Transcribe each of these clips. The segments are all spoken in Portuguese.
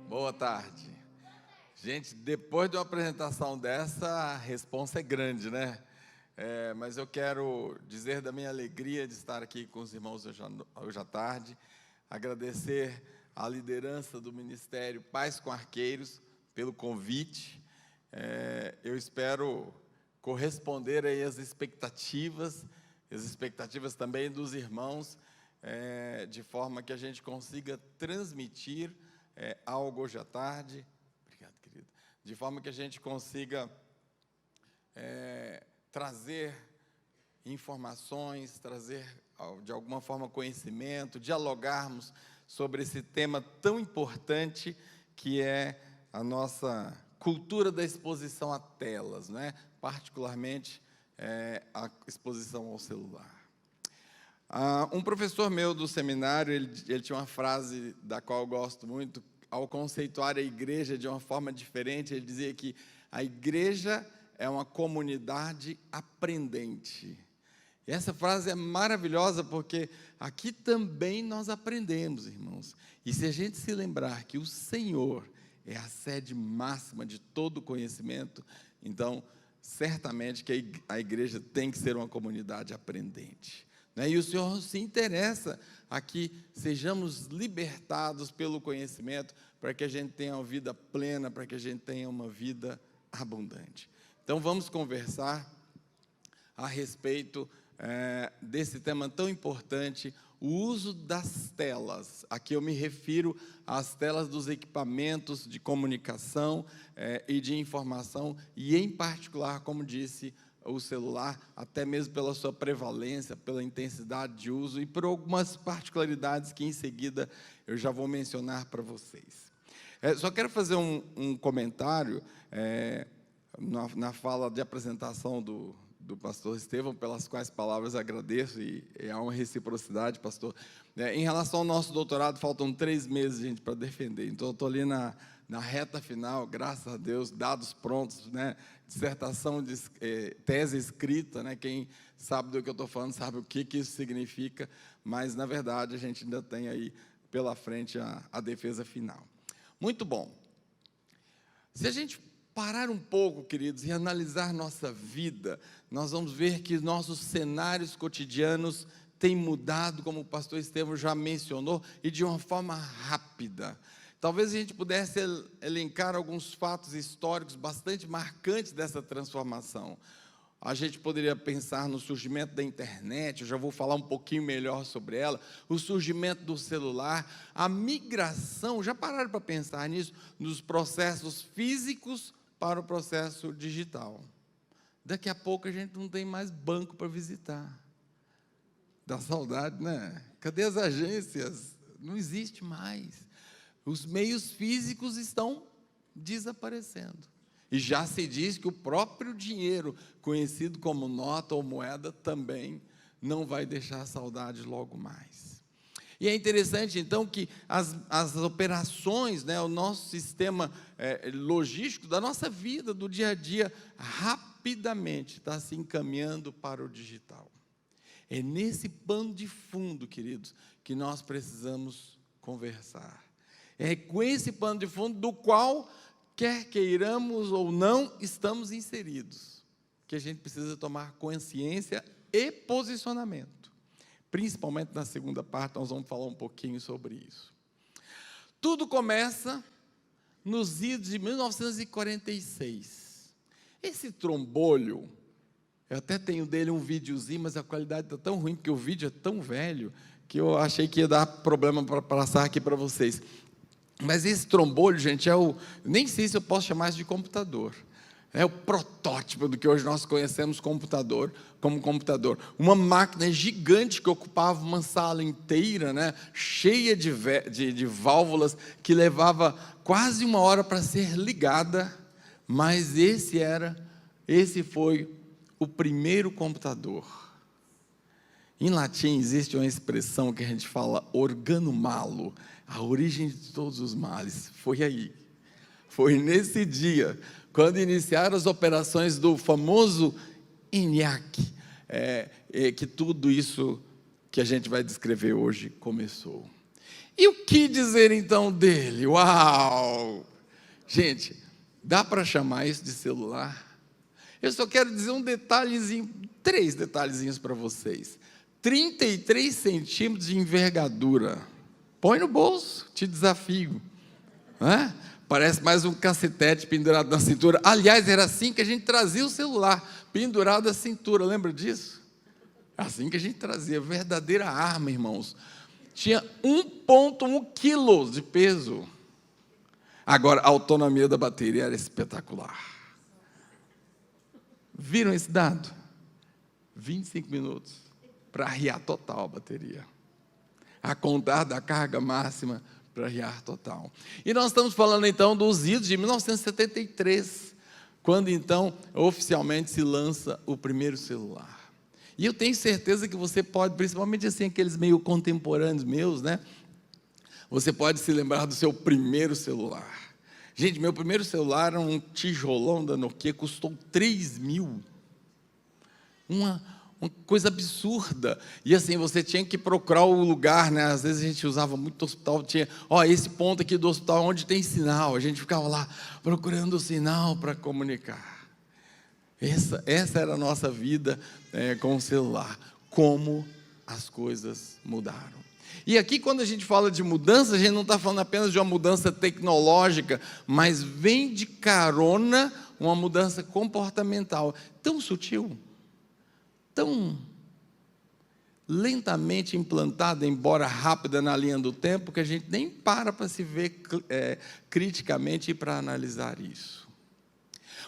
Boa tarde. Gente, depois de uma apresentação dessa, a responsa é grande, né? Mas eu quero dizer da minha alegria de estar aqui com os irmãos hoje à tarde, agradecer à liderança do Ministério Pais com Arqueiros pelo convite. Eu espero corresponder aí às expectativas também dos irmãos, de forma que a gente consiga transmitir algo hoje à tarde. Obrigado, querido. De forma que a gente consiga trazer informações, trazer de alguma forma conhecimento, dialogarmos sobre esse tema tão importante que é a nossa cultura da exposição a telas, né? Particularmente a exposição ao celular. Um professor meu do seminário, ele tinha uma frase da qual eu gosto muito, ao conceituar a igreja de uma forma diferente. Ele dizia que a igreja é uma comunidade aprendente. E essa frase é maravilhosa porque aqui também nós aprendemos, irmãos. E se a gente se lembrar que o Senhor é a sede máxima de todo conhecimento, então, certamente que a igreja tem que ser uma comunidade aprendente. E o Senhor se interessa a que sejamos libertados pelo conhecimento, para que a gente tenha uma vida plena, para que a gente tenha uma vida abundante. Então, vamos conversar a respeito desse tema tão importante, o uso das telas. Aqui eu me refiro às telas dos equipamentos de comunicação e de informação, e em particular, como disse, o celular, até mesmo pela sua prevalência, pela intensidade de uso e por algumas particularidades que em seguida eu já vou mencionar para vocês. Só quero fazer um comentário na fala de apresentação do pastor Estevão, pelas quais palavras agradeço, e há uma reciprocidade, pastor. Em relação ao nosso doutorado, faltam 3 meses, gente, para defender, então eu estou ali na reta final, graças a Deus, dados prontos, né? Dissertação, tese escrita, né? Quem sabe do que eu estou falando sabe o que isso significa, mas, na verdade, a gente ainda tem aí pela frente a defesa final. Muito bom. Se a gente parar um pouco, queridos, e analisar nossa vida, nós vamos ver que nossos cenários cotidianos têm mudado, como o pastor Estevão já mencionou, e de uma forma rápida. Talvez a gente pudesse elencar alguns fatos históricos bastante marcantes dessa transformação. A gente poderia pensar no surgimento da internet, eu já vou falar um pouquinho melhor sobre ela, o surgimento do celular, a migração, já pararam para pensar nisso, dos processos físicos para o processo digital. Daqui a pouco a gente não tem mais banco para visitar. Dá saudade, né? Cadê as agências? Não existe mais. Os meios físicos estão desaparecendo. E já se diz que o próprio dinheiro, conhecido como nota ou moeda, também não vai deixar saudade logo mais. E é interessante, então, que as operações, né, o nosso sistema logístico da nossa vida, do dia a dia, rapidamente está se encaminhando para o digital. É nesse pano de fundo, queridos, que nós precisamos conversar. É com esse pano de fundo do qual, quer queiramos ou não, estamos inseridos, que a gente precisa tomar consciência e posicionamento. Principalmente na segunda parte, nós vamos falar um pouquinho sobre isso. Tudo começa nos idos de 1946. Esse trombolho, eu até tenho dele um videozinho, mas a qualidade está tão ruim, porque o vídeo é tão velho, que eu achei que ia dar problema para passar aqui para vocês. Mas esse trombolho, gente, nem sei se eu posso chamar isso de computador. É o protótipo do que hoje nós conhecemos como computador. Uma máquina gigante que ocupava uma sala inteira, né, cheia de válvulas, que levava quase 1 hora para ser ligada, mas esse foi o primeiro computador. Em latim existe uma expressão que a gente fala organum malo, a origem de todos os males. Foi aí, foi nesse dia, quando iniciaram as operações do famoso ENIAC, que tudo isso que a gente vai descrever hoje começou. E o que dizer então dele? Uau! Gente, dá para chamar isso de celular? Eu só quero dizer um detalhezinho, 3 detalhezinhos para vocês. 33 centímetros de envergadura. Põe no bolso, te desafio. Parece mais um cacetete pendurado na cintura. Aliás, era assim que a gente trazia o celular, pendurado na cintura, lembra disso? Assim que a gente trazia, verdadeira arma, irmãos. Tinha 1,1 quilos de peso. Agora, a autonomia da bateria era espetacular. Viram esse dado? 25 minutos para arriar total a bateria. A contar da carga máxima para arriar total. E nós estamos falando então dos idos de 1973, quando então oficialmente se lança o primeiro celular. E eu tenho certeza que você pode, principalmente assim aqueles meio contemporâneos meus, né? Você pode se lembrar do seu primeiro celular. Gente, meu primeiro celular era um tijolão da Nokia, custou 3 mil. Uma coisa absurda. E assim, você tinha que procurar o lugar, né? Às vezes a gente usava muito o hospital, tinha, esse ponto aqui do hospital onde tem sinal. A gente ficava lá procurando o sinal para comunicar. Essa era a nossa vida com o celular. Como as coisas mudaram. E aqui, quando a gente fala de mudança, a gente não está falando apenas de uma mudança tecnológica, mas vem de carona uma mudança comportamental. Tão sutil, tão lentamente implantada, embora rápida na linha do tempo, que a gente nem para se ver criticamente e para analisar isso.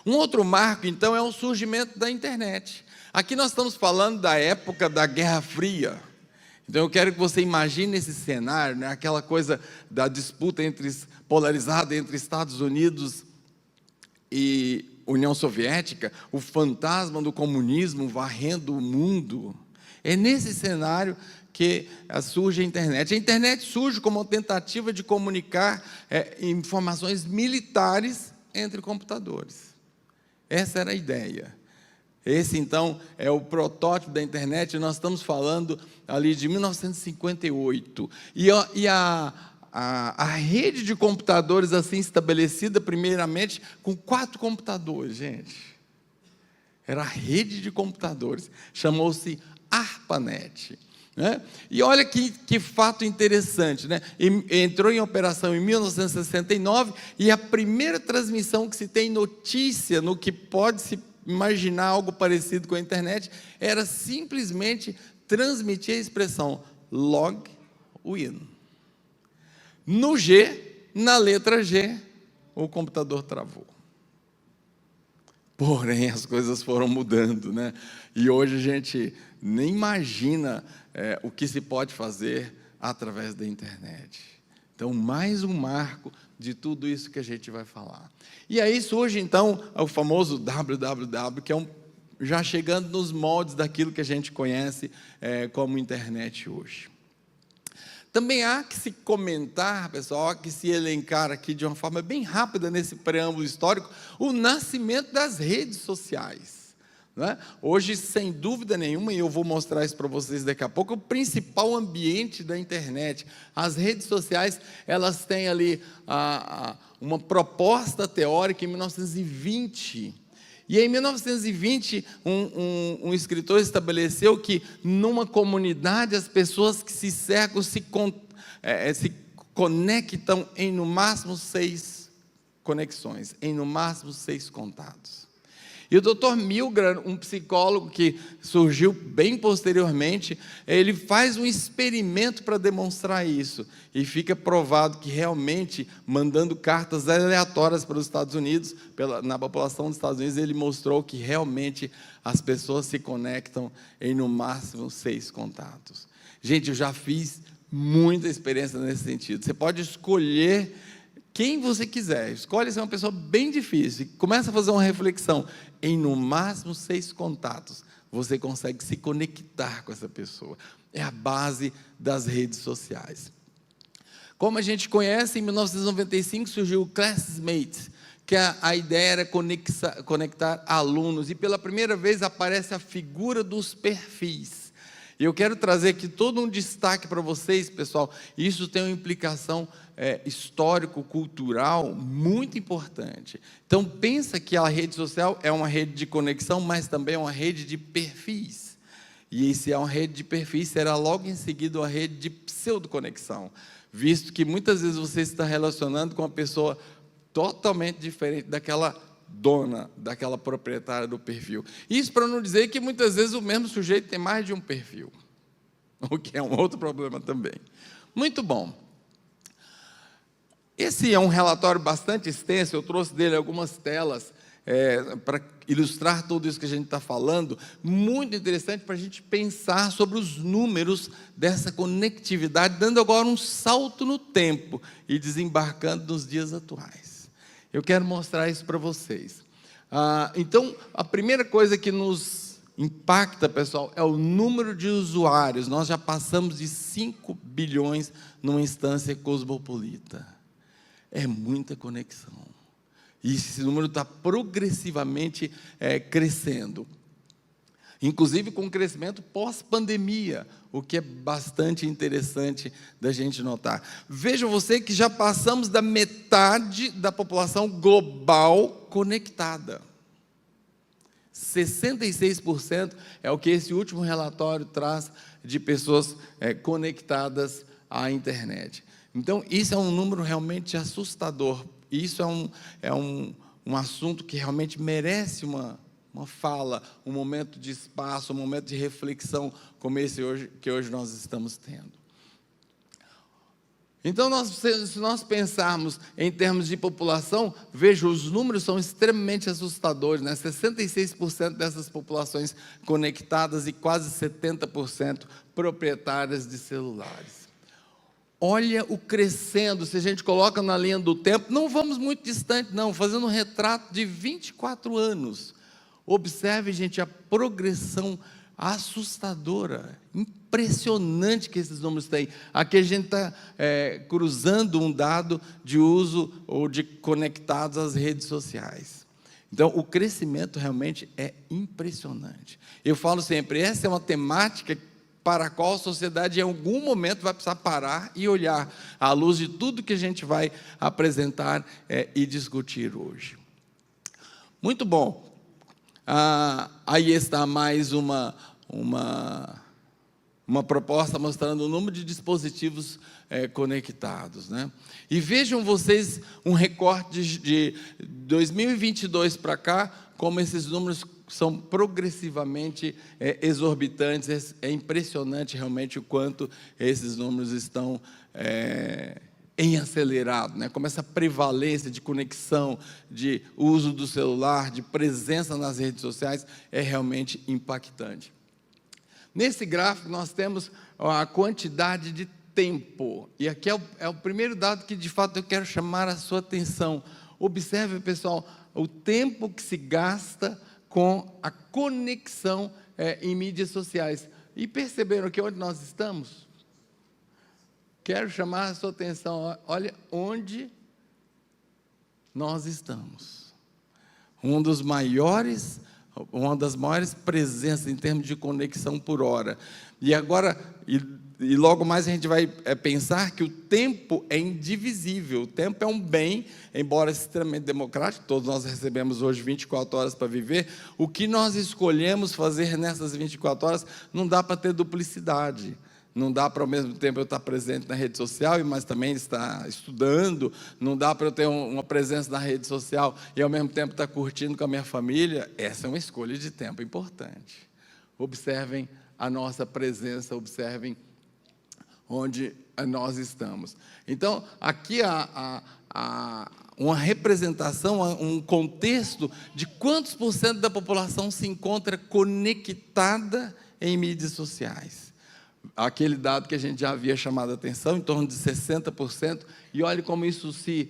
Um outro marco, então, é o surgimento da internet. Aqui nós estamos falando da época da Guerra Fria. Então, eu quero que você imagine esse cenário, né? Aquela coisa da disputa polarizada entre Estados Unidos e União Soviética, o fantasma do comunismo varrendo o mundo. É nesse cenário que surge a internet. A internet surge como uma tentativa de comunicar informações militares entre computadores. Essa era a ideia. Esse, então, é o protótipo da internet. Nós estamos falando ali de 1958. E a rede de computadores assim estabelecida, primeiramente, com 4 computadores, gente. Era a rede de computadores. Chamou-se ARPANET. Né? E olha que fato interessante, né? Entrou em operação em 1969 e a primeira transmissão que se tem notícia no que pode se imaginar algo parecido com a internet era simplesmente transmitir a expressão login. No G, na letra G, o computador travou. Porém, as coisas foram mudando, né? E hoje a gente nem imagina o que se pode fazer através da internet. Então, mais um marco de tudo isso que a gente vai falar. E aí surge, então, o famoso www, que é já chegando nos moldes daquilo que a gente conhece como internet hoje. Também há que se comentar, pessoal, há que se elencar aqui de uma forma bem rápida nesse preâmbulo histórico, o nascimento das redes sociais. Né? Hoje, sem dúvida nenhuma, e eu vou mostrar isso para vocês daqui a pouco, o principal ambiente da internet. As redes sociais, elas têm ali uma proposta teórica em 1920. E em 1920, um escritor estabeleceu que numa comunidade as pessoas que se cercam se conectam em no máximo 6 conexões, em no máximo 6 contatos. E o Dr. Milgram, um psicólogo que surgiu bem posteriormente, ele faz um experimento para demonstrar isso. E fica provado que realmente, mandando cartas aleatórias para os Estados Unidos, na população dos Estados Unidos, ele mostrou que realmente as pessoas se conectam em no máximo 6 contatos. Gente, eu já fiz muita experiência nesse sentido. Você pode escolher quem você quiser, escolhe ser uma pessoa bem difícil, e começa a fazer uma reflexão, em no máximo 6 contatos, você consegue se conectar com essa pessoa. É a base das redes sociais. Como a gente conhece, em 1995 surgiu o Classmates, que a ideia era conectar alunos, e pela primeira vez aparece a figura dos perfis. E eu quero trazer aqui todo um destaque para vocês, pessoal. Isso tem uma implicação histórico-cultural muito importante. Então, pensa que a rede social é uma rede de conexão, mas também é uma rede de perfis. E se é uma rede de perfis, será logo em seguida uma rede de pseudoconexão, visto que muitas vezes você está relacionando com uma pessoa totalmente diferente daquela dona, daquela proprietária do perfil. Isso para não dizer que muitas vezes o mesmo sujeito tem mais de um perfil, o que é um outro problema também. Muito bom. Esse é um relatório bastante extenso, eu trouxe dele algumas telas para ilustrar tudo isso que a gente está falando, muito interessante para a gente pensar sobre os números dessa conectividade, dando agora um salto no tempo e desembarcando nos dias atuais. Eu quero mostrar isso para vocês. Então, a primeira coisa que nos impacta, pessoal, é o número de usuários. Nós já passamos de 5 bilhões numa instância cosmopolita. É muita conexão. E esse número está progressivamente crescendo. Inclusive com crescimento pós-pandemia, o que é bastante interessante da gente notar. Veja você que já passamos da metade da população global conectada. 66% é o que esse último relatório traz de pessoas conectadas à internet. Então, isso é um número realmente assustador. Isso é um assunto que realmente merece uma fala, um momento de espaço, um momento de reflexão como esse que hoje nós estamos tendo. Então, se nós pensarmos em termos de população, veja, os números são extremamente assustadores, né? 66% dessas populações conectadas e quase 70% proprietárias de celulares. Olha o crescendo, se a gente coloca na linha do tempo, não vamos muito distante não, fazendo um retrato de 24 anos. Observe, gente, a progressão assustadora, impressionante que esses números têm. Aqui a gente está cruzando um dado de uso ou de conectados às redes sociais. Então, o crescimento realmente é impressionante. Eu falo sempre, essa é uma temática para a qual a sociedade em algum momento vai precisar parar e olhar à luz de tudo que a gente vai apresentar e discutir hoje. Muito bom. Aí está mais uma proposta mostrando o número de dispositivos conectados, né? E vejam vocês um recorte de 2022 para cá, como esses números são progressivamente exorbitantes. É impressionante realmente o quanto esses números estão em acelerado, né? Como essa prevalência de conexão, de uso do celular, de presença nas redes sociais, é realmente impactante. Nesse gráfico, nós temos a quantidade de tempo, e aqui é o primeiro dado que, de fato, eu quero chamar a sua atenção. Observe, pessoal, o tempo que se gasta com a conexão em mídias sociais. E perceberam que onde nós estamos? Quero chamar a sua atenção, olha onde nós estamos. Uma das maiores presenças em termos de conexão por hora. E agora, e logo mais a gente vai pensar que o tempo é indivisível. O tempo é um bem, embora extremamente democrático, todos nós recebemos hoje 24 horas para viver. O que nós escolhemos fazer nessas 24 horas não dá para ter duplicidade. Não dá para, ao mesmo tempo, eu estar presente na rede social, mas também estar estudando. Não dá para eu ter uma presença na rede social e, ao mesmo tempo, estar curtindo com a minha família. Essa é uma escolha de tempo importante. Observem a nossa presença, observem onde nós estamos. Então, aqui há uma representação, um contexto de quantos por cento da população se encontra conectada em mídias sociais. Aquele dado que a gente já havia chamado a atenção, em torno de 60%, e olhe como isso se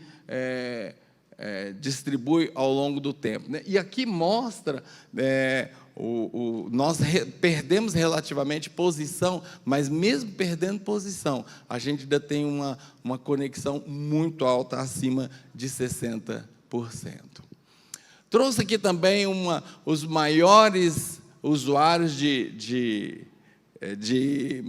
distribui ao longo do tempo, né? E aqui mostra, nós perdemos relativamente posição, mas mesmo perdendo posição, a gente ainda tem uma conexão muito alta, acima de 60%. Trouxe aqui também os maiores usuários de de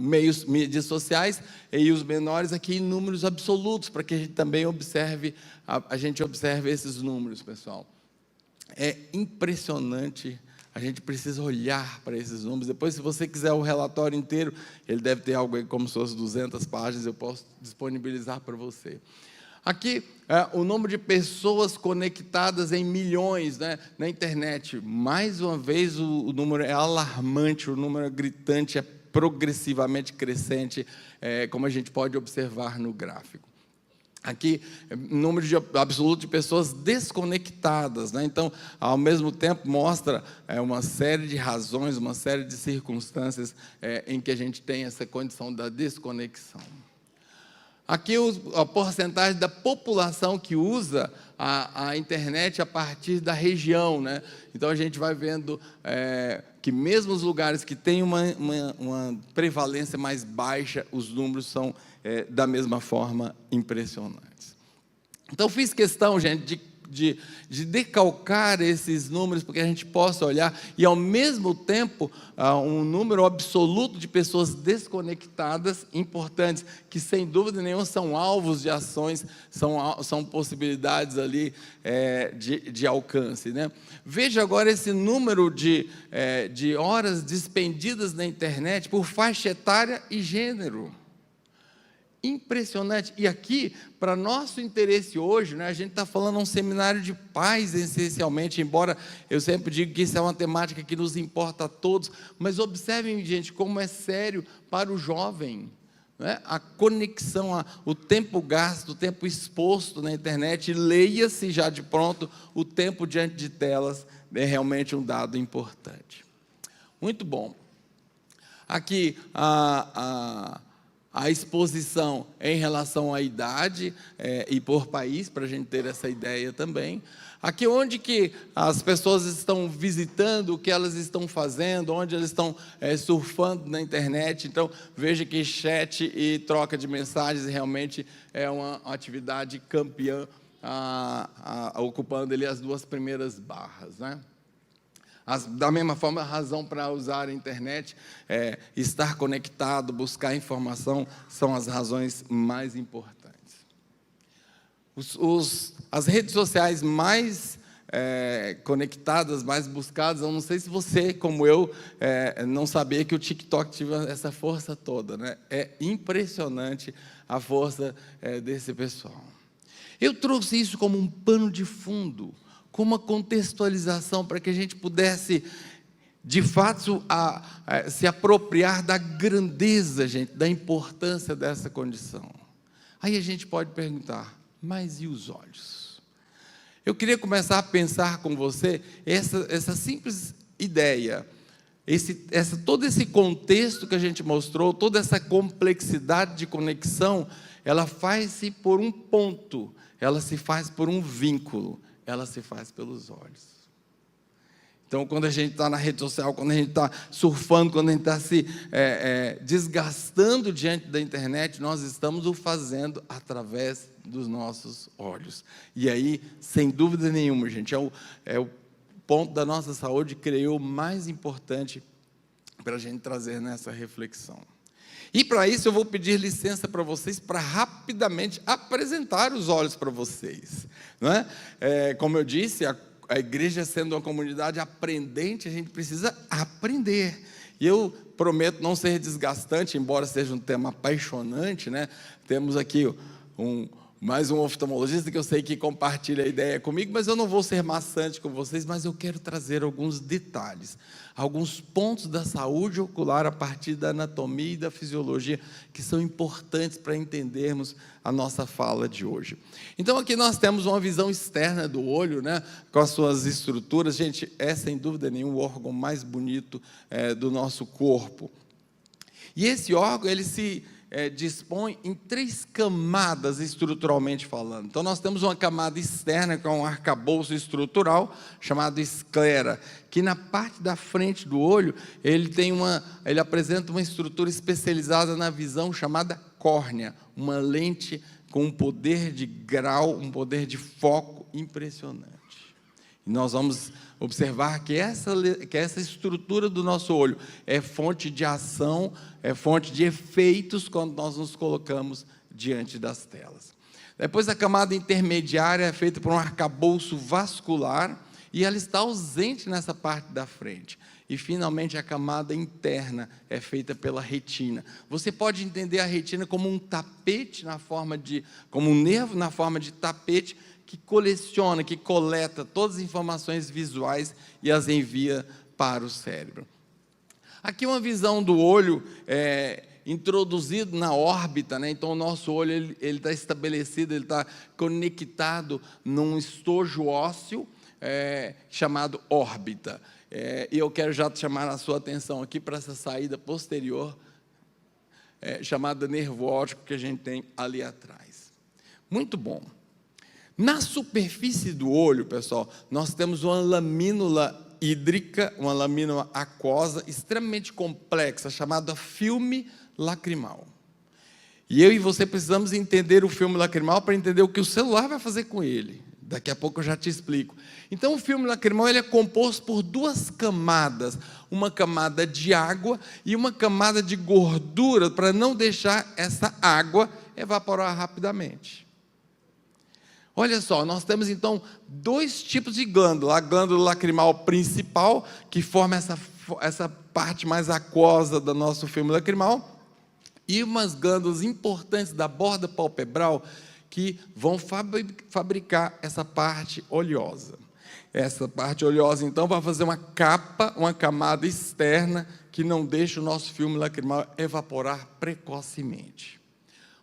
mídias sociais, e os menores aqui em números absolutos, para que a gente também observe, a gente observe esses números, pessoal. É impressionante, a gente precisa olhar para esses números. Depois, se você quiser o relatório inteiro, ele deve ter algo aí como se fosse 200 páginas, eu posso disponibilizar para você. Aqui, o número de pessoas conectadas em milhões, né, na internet. Mais uma vez, o número é alarmante, o número é gritante, é progressivamente crescente, como a gente pode observar no gráfico. Aqui, número absoluto de pessoas desconectadas, né? Então, ao mesmo tempo, mostra uma série de razões, uma série de circunstâncias em que a gente tem essa condição da desconexão. Aqui, a porcentagem da população que usa a internet a partir da região, né? Então, a gente vai vendo que mesmo os lugares que têm uma prevalência mais baixa, os números são, da mesma forma, impressionantes. Então, fiz questão, gente, de decalcar esses números, porque a gente possa olhar, e ao mesmo tempo, um número absoluto de pessoas desconectadas, importantes, que sem dúvida nenhuma são alvos de ações, são possibilidades ali de alcance, né? Veja agora esse número de horas despendidas na internet por faixa etária e gênero. Impressionante. E aqui, para nosso interesse hoje, né, a gente está falando um seminário de paz, essencialmente, embora eu sempre digo que isso é uma temática que nos importa a todos, mas observem, gente, como é sério para o jovem, né? A conexão, o tempo gasto, o tempo exposto na internet, leia-se já de pronto, o tempo diante de telas é realmente um dado importante. Muito bom. Aqui, a exposição em relação à idade e por país, para a gente ter essa ideia também. Aqui onde que as pessoas estão visitando, o que elas estão fazendo, onde elas estão surfando na internet. Então, veja que chat e troca de mensagens realmente é uma atividade campeã, ocupando ali as duas primeiras barras, né? Da mesma forma, a razão para usar a internet, estar conectado, buscar informação, são as razões mais importantes. As redes sociais mais conectadas, mais buscadas, eu não sei se você, como eu, não sabia que o TikTok tinha essa força toda, né? É impressionante a força desse pessoal. Eu trouxe isso como um pano de fundo, com uma contextualização para que a gente pudesse, de fato, se apropriar da grandeza, gente, da importância dessa condição. Aí a gente pode perguntar, mas e os olhos? Eu queria começar a pensar com você essa simples ideia, todo esse contexto que a gente mostrou, toda essa complexidade de conexão, ela faz-se por um ponto, ela se faz por um vínculo, ela se faz pelos olhos. Então, quando a gente está na rede social, quando a gente está surfando, quando a gente está se desgastando diante da internet, nós estamos o fazendo através dos nossos olhos. E aí, sem dúvida nenhuma, gente, é o ponto da nossa saúde, creio, mais importante para a gente trazer nessa reflexão. E para isso eu vou pedir licença para vocês para rapidamente apresentar os olhos para vocês, não é? Como eu disse, a igreja sendo uma comunidade aprendente, a gente precisa aprender. E eu prometo não ser desgastante, embora seja um tema apaixonante, né? Temos aqui mais um oftalmologista que eu sei que compartilha a ideia comigo, mas eu não vou ser maçante com vocês, mas eu quero trazer alguns detalhes, alguns pontos da saúde ocular a partir da anatomia e da fisiologia que são importantes para entendermos a nossa fala de hoje. Então aqui nós temos uma visão externa do olho, né, com as suas estruturas. Gente, é sem dúvida nenhuma o órgão mais bonito do nosso corpo. E esse órgão, ele se dispõe em 3 camadas estruturalmente falando. Então, nós temos uma camada externa, que é um arcabouço estrutural, chamado esclera, que na parte da frente do olho, ele apresenta uma estrutura especializada na visão, chamada córnea, uma lente com um poder de grau, um poder de foco impressionante. E nós vamos observar que essa estrutura do nosso olho é fonte de ação, é fonte de efeitos quando nós nos colocamos diante das telas. Depois, a camada intermediária é feita por um arcabouço vascular e ela está ausente nessa parte da frente. E, finalmente, a camada interna é feita pela retina. Você pode entender a retina como um tapete como um nervo na forma de tapete que coleciona, que coleta todas as informações visuais e as envia para o cérebro. Aqui uma visão do olho introduzido na órbita, né? Então o nosso olho ele está estabelecido, ele está conectado num estojo ósseo chamado órbita. E eu quero já chamar a sua atenção aqui para essa saída posterior, chamada nervo óptico, que a gente tem ali atrás. Muito bom. Na superfície do olho, pessoal, nós temos uma lamínula hídrica, uma lamínula aquosa extremamente complexa, chamada filme lacrimal. E eu e você precisamos entender o filme lacrimal para entender o que o celular vai fazer com ele. Daqui a pouco eu já te explico. Então, o filme lacrimal ele é composto por duas camadas, uma camada de água e uma camada de gordura, para não deixar essa água evaporar rapidamente. Olha só, nós temos então dois tipos de glândula. A glândula lacrimal principal, que forma essa parte mais aquosa do nosso filme lacrimal, e umas glândulas importantes da borda palpebral, que vão fabricar essa parte oleosa. Essa parte oleosa, então, vai fazer uma capa, uma camada externa, que não deixa o nosso filme lacrimal evaporar precocemente.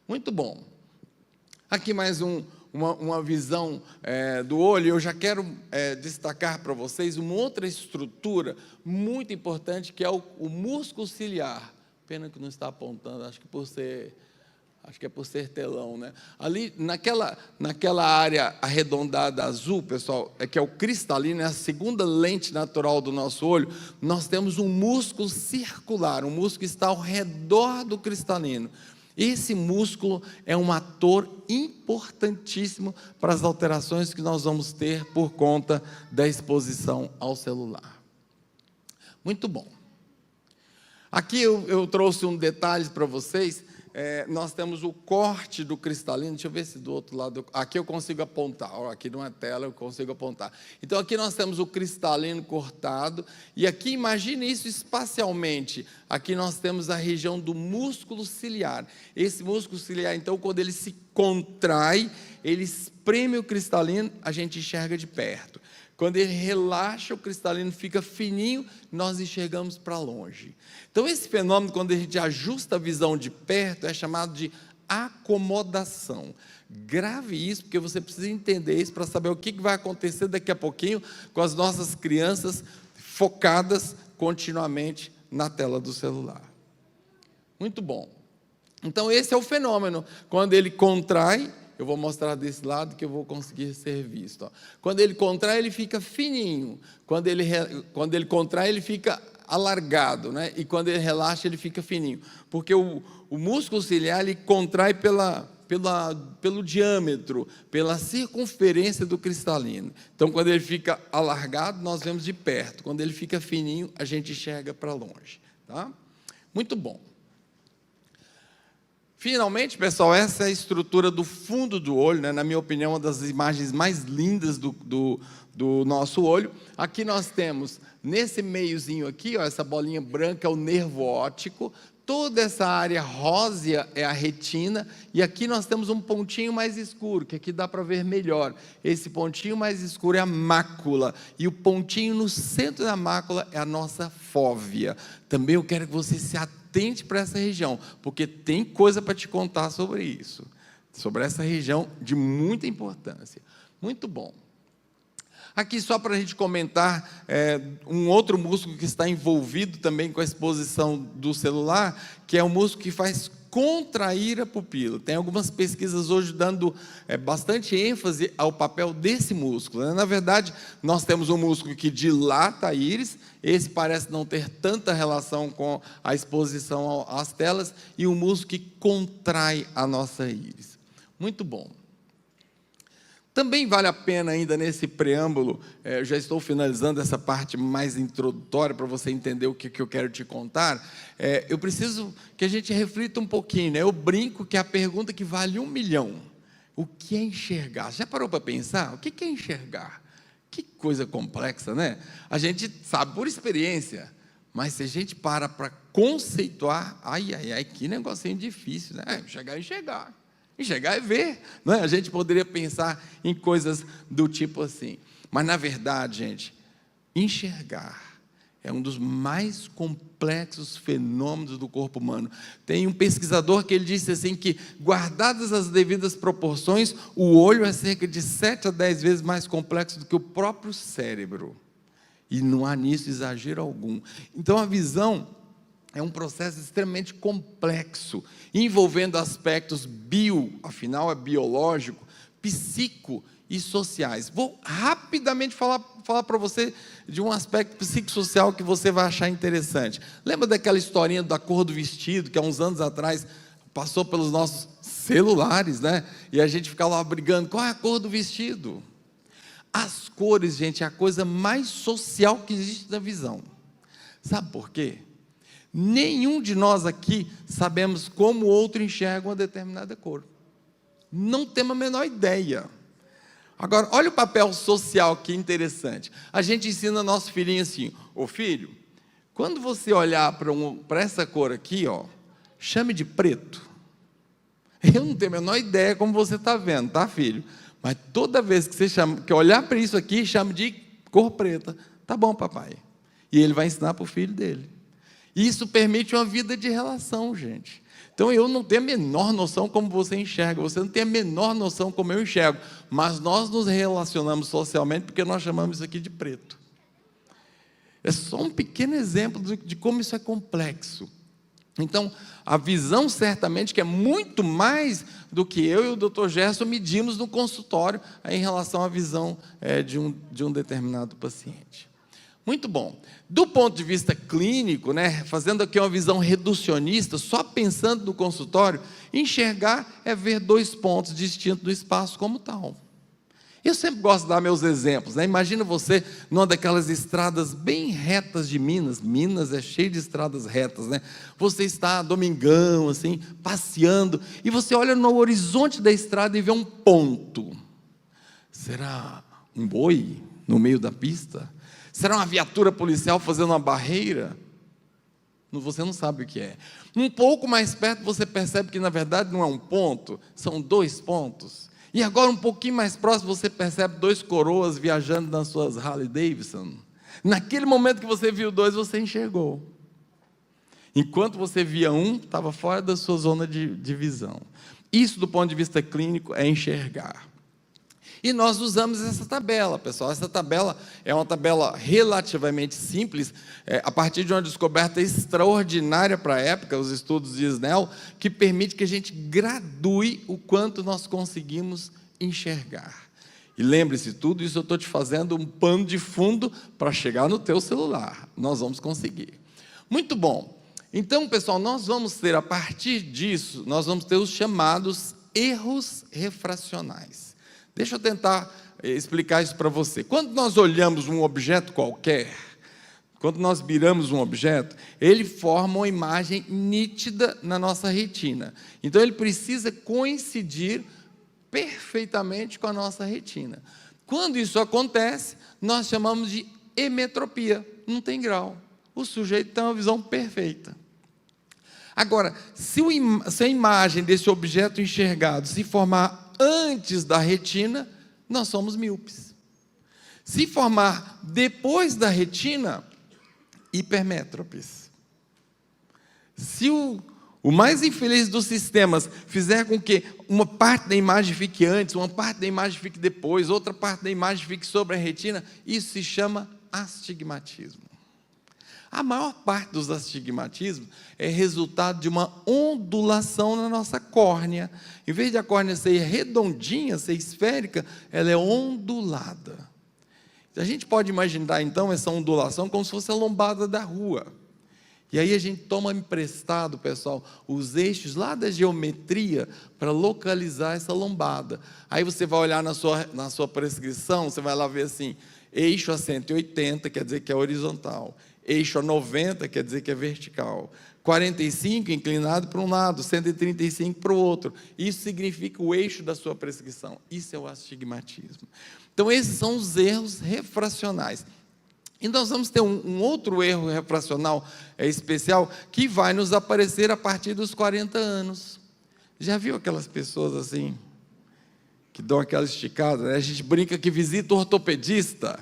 Muito bom. Aqui mais uma visão do olho. Eu já quero destacar para vocês uma outra estrutura muito importante, que é o músculo ciliar. Pena que não está apontando, acho que é por ser telão, né? Ali, naquela área arredondada azul, pessoal, que é o cristalino, é a segunda lente natural do nosso olho, nós temos um músculo circular, um músculo que está ao redor do cristalino. Esse músculo é um ator importantíssimo para as alterações que nós vamos ter por conta da exposição ao celular. Muito bom. Aqui eu trouxe um detalhe para vocês. Nós temos o corte do cristalino. Deixa eu ver se do outro lado. Aqui eu consigo apontar. Aqui numa tela eu consigo apontar. Então aqui nós temos o cristalino cortado. E aqui, imagine isso espacialmente. Aqui nós temos a região do músculo ciliar. Esse músculo ciliar, então, quando ele se contrai, ele espreme o cristalino, a gente enxerga de perto. Quando ele relaxa, o cristalino fica fininho, nós enxergamos para longe. Então, esse fenômeno, quando a gente ajusta a visão de perto, é chamado de acomodação. Grave isso, porque você precisa entender isso para saber o que vai acontecer daqui a pouquinho com as nossas crianças focadas continuamente na tela do celular. Muito bom. Então, esse é o fenômeno. Quando ele contrai, eu vou mostrar desse lado que eu vou conseguir ser visto. Quando ele contrai, ele fica fininho. Quando ele contrai, ele fica alargado, né? E quando ele relaxa, ele fica fininho. Porque o músculo ciliar ele contrai pelo diâmetro, pela circunferência do cristalino. Então, quando ele fica alargado, nós vemos de perto. Quando ele fica fininho, a gente enxerga para longe. Tá? Muito bom. Finalmente, pessoal, essa é a estrutura do fundo do olho, né? Na minha opinião, uma das imagens mais lindas do nosso olho. Aqui nós temos, nesse meiozinho aqui, ó, essa bolinha branca é o nervo óptico, toda essa área rósea é a retina, e aqui nós temos um pontinho mais escuro, que aqui dá para ver melhor. Esse pontinho mais escuro é a mácula, e o pontinho no centro da mácula é a nossa fóvea. Também eu quero que você se atente para essa região, porque tem coisa para te contar sobre isso, sobre essa região de muita importância. Muito bom. Aqui, só para a gente comentar, um outro músculo que está envolvido também com a exposição do celular, que é o músculo que faz contrair a pupila. Tem algumas pesquisas hoje dando bastante ênfase ao papel desse músculo, né? Na verdade, nós temos um músculo que dilata a íris, esse parece não ter tanta relação com a exposição às telas, e um músculo que contrai a nossa íris. Muito bom. Também vale a pena ainda nesse preâmbulo, já estou finalizando essa parte mais introdutória para você entender o que eu quero te contar, eu preciso que a gente reflita um pouquinho, né? Eu brinco que é a pergunta que vale 1 milhão. O que é enxergar? Já parou para pensar? O que é enxergar? Que coisa complexa, né? A gente sabe por experiência, mas se a gente para conceituar, que negocinho difícil, né? Enxergar é enxergar. Enxergar é ver, não é? A gente poderia pensar em coisas do tipo assim. Mas, na verdade, gente, enxergar é um dos mais complexos fenômenos do corpo humano. Tem um pesquisador que ele disse assim que, guardadas as devidas proporções, o olho é cerca de 7 a 10 vezes mais complexo do que o próprio cérebro. E não há nisso exagero algum. Então, a visão é um processo extremamente complexo, envolvendo aspectos afinal é biológico, psico e sociais. Vou rapidamente falar para você de um aspecto psicossocial que você vai achar interessante. Lembra daquela historinha da cor do vestido, que há uns anos atrás passou pelos nossos celulares, né? E a gente ficava lá brigando, qual é a cor do vestido? As cores, gente, é a coisa mais social que existe na visão. Sabe por quê? Nenhum de nós aqui sabemos como o outro enxerga uma determinada cor. Não temos a menor ideia. Agora, olha o papel social que interessante. A gente ensina nosso filhinho assim, ô filho, quando você olhar para essa cor aqui, chame de preto. Eu não tenho a menor ideia como você está vendo, tá, filho? Mas toda vez que você que olhar para isso aqui, chame de cor preta. Tá bom, papai. E ele vai ensinar para o filho dele. Isso permite uma vida de relação, gente. Então, eu não tenho a menor noção como você enxerga, você não tem a menor noção como eu enxergo, mas nós nos relacionamos socialmente porque nós chamamos isso aqui de preto. É só um pequeno exemplo de como isso é complexo. Então, a visão certamente que é muito mais do que eu e o Dr. Gerson medimos no consultório em relação à visão de um determinado paciente. Muito bom. Do ponto de vista clínico, né, fazendo aqui uma visão reducionista, só pensando no consultório, enxergar é ver 2 pontos distintos do espaço como tal. Eu sempre gosto de dar meus exemplos, né? Imagina você numa daquelas estradas bem retas de Minas. Minas é cheio de estradas retas, né? Você está domingão, assim, passeando, e você olha no horizonte da estrada e vê um ponto. Será um boi no meio da pista? Será uma viatura policial fazendo uma barreira? Você não sabe o que é. Um pouco mais perto você percebe que na verdade não é um ponto, são 2 pontos. E agora um pouquinho mais próximo você percebe 2 coroas viajando nas suas Harley Davidson. Naquele momento que você viu 2, você enxergou. Enquanto você via um, estava fora da sua zona de visão. Isso do ponto de vista clínico é enxergar. E nós usamos essa tabela, pessoal. Essa tabela é uma tabela relativamente simples, a partir de uma descoberta extraordinária para a época, os estudos de Snell, que permite que a gente gradue o quanto nós conseguimos enxergar. E lembre-se, tudo isso eu estou te fazendo um pano de fundo para chegar no teu celular. Nós vamos conseguir. Muito bom. Então, pessoal, nós vamos ter, a partir disso, nós vamos ter os chamados erros refracionais. Deixa eu tentar explicar isso para você. Quando nós olhamos um objeto qualquer, quando nós miramos um objeto, ele forma uma imagem nítida na nossa retina. Então, ele precisa coincidir perfeitamente com a nossa retina. Quando isso acontece, nós chamamos de emetropia. Não tem grau. O sujeito tem uma visão perfeita. Agora, se a imagem desse objeto enxergado se formar antes da retina, nós somos míopes. Se formar depois da retina, hipermétropes. Se o mais infeliz dos sistemas fizer com que uma parte da imagem fique antes, uma parte da imagem fique depois, outra parte da imagem fique sobre a retina, isso se chama astigmatismo. A maior parte dos astigmatismos é resultado de uma ondulação na nossa córnea. Em vez de a córnea ser redondinha, ser esférica, ela é ondulada. A gente pode imaginar, então, essa ondulação como se fosse a lombada da rua. E aí a gente toma emprestado, pessoal, os eixos lá da geometria para localizar essa lombada. Aí você vai olhar na sua prescrição, você vai lá ver assim, eixo a 180 quer dizer que é horizontal, eixo a 90 quer dizer que é vertical, 45 inclinado para um lado, 135 para o outro. Isso significa o eixo da sua prescrição. Isso é o astigmatismo. Então, esses são os erros refracionais. E nós vamos ter um outro erro refracional especial que vai nos aparecer a partir dos 40 anos. Já viu aquelas pessoas assim, que dão aquela esticada, né? A gente brinca que visita o ortopedista,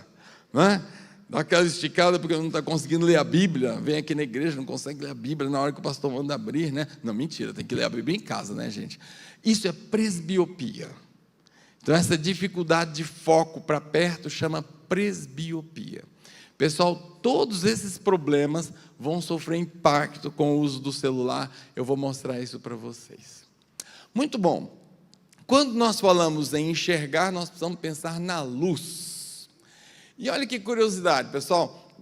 não é? Dá aquela esticada porque não está conseguindo ler a Bíblia, vem aqui na igreja, não consegue ler a Bíblia na hora que o pastor manda abrir, né? Não, mentira, tem que ler a Bíblia em casa, né, gente? Isso é presbiopia. Então, essa dificuldade de foco para perto chama presbiopia. Pessoal, todos esses problemas vão sofrer impacto com o uso do celular. Eu vou mostrar isso para vocês. Muito bom. Quando nós falamos em enxergar, nós precisamos pensar na luz. E olha que curiosidade, pessoal.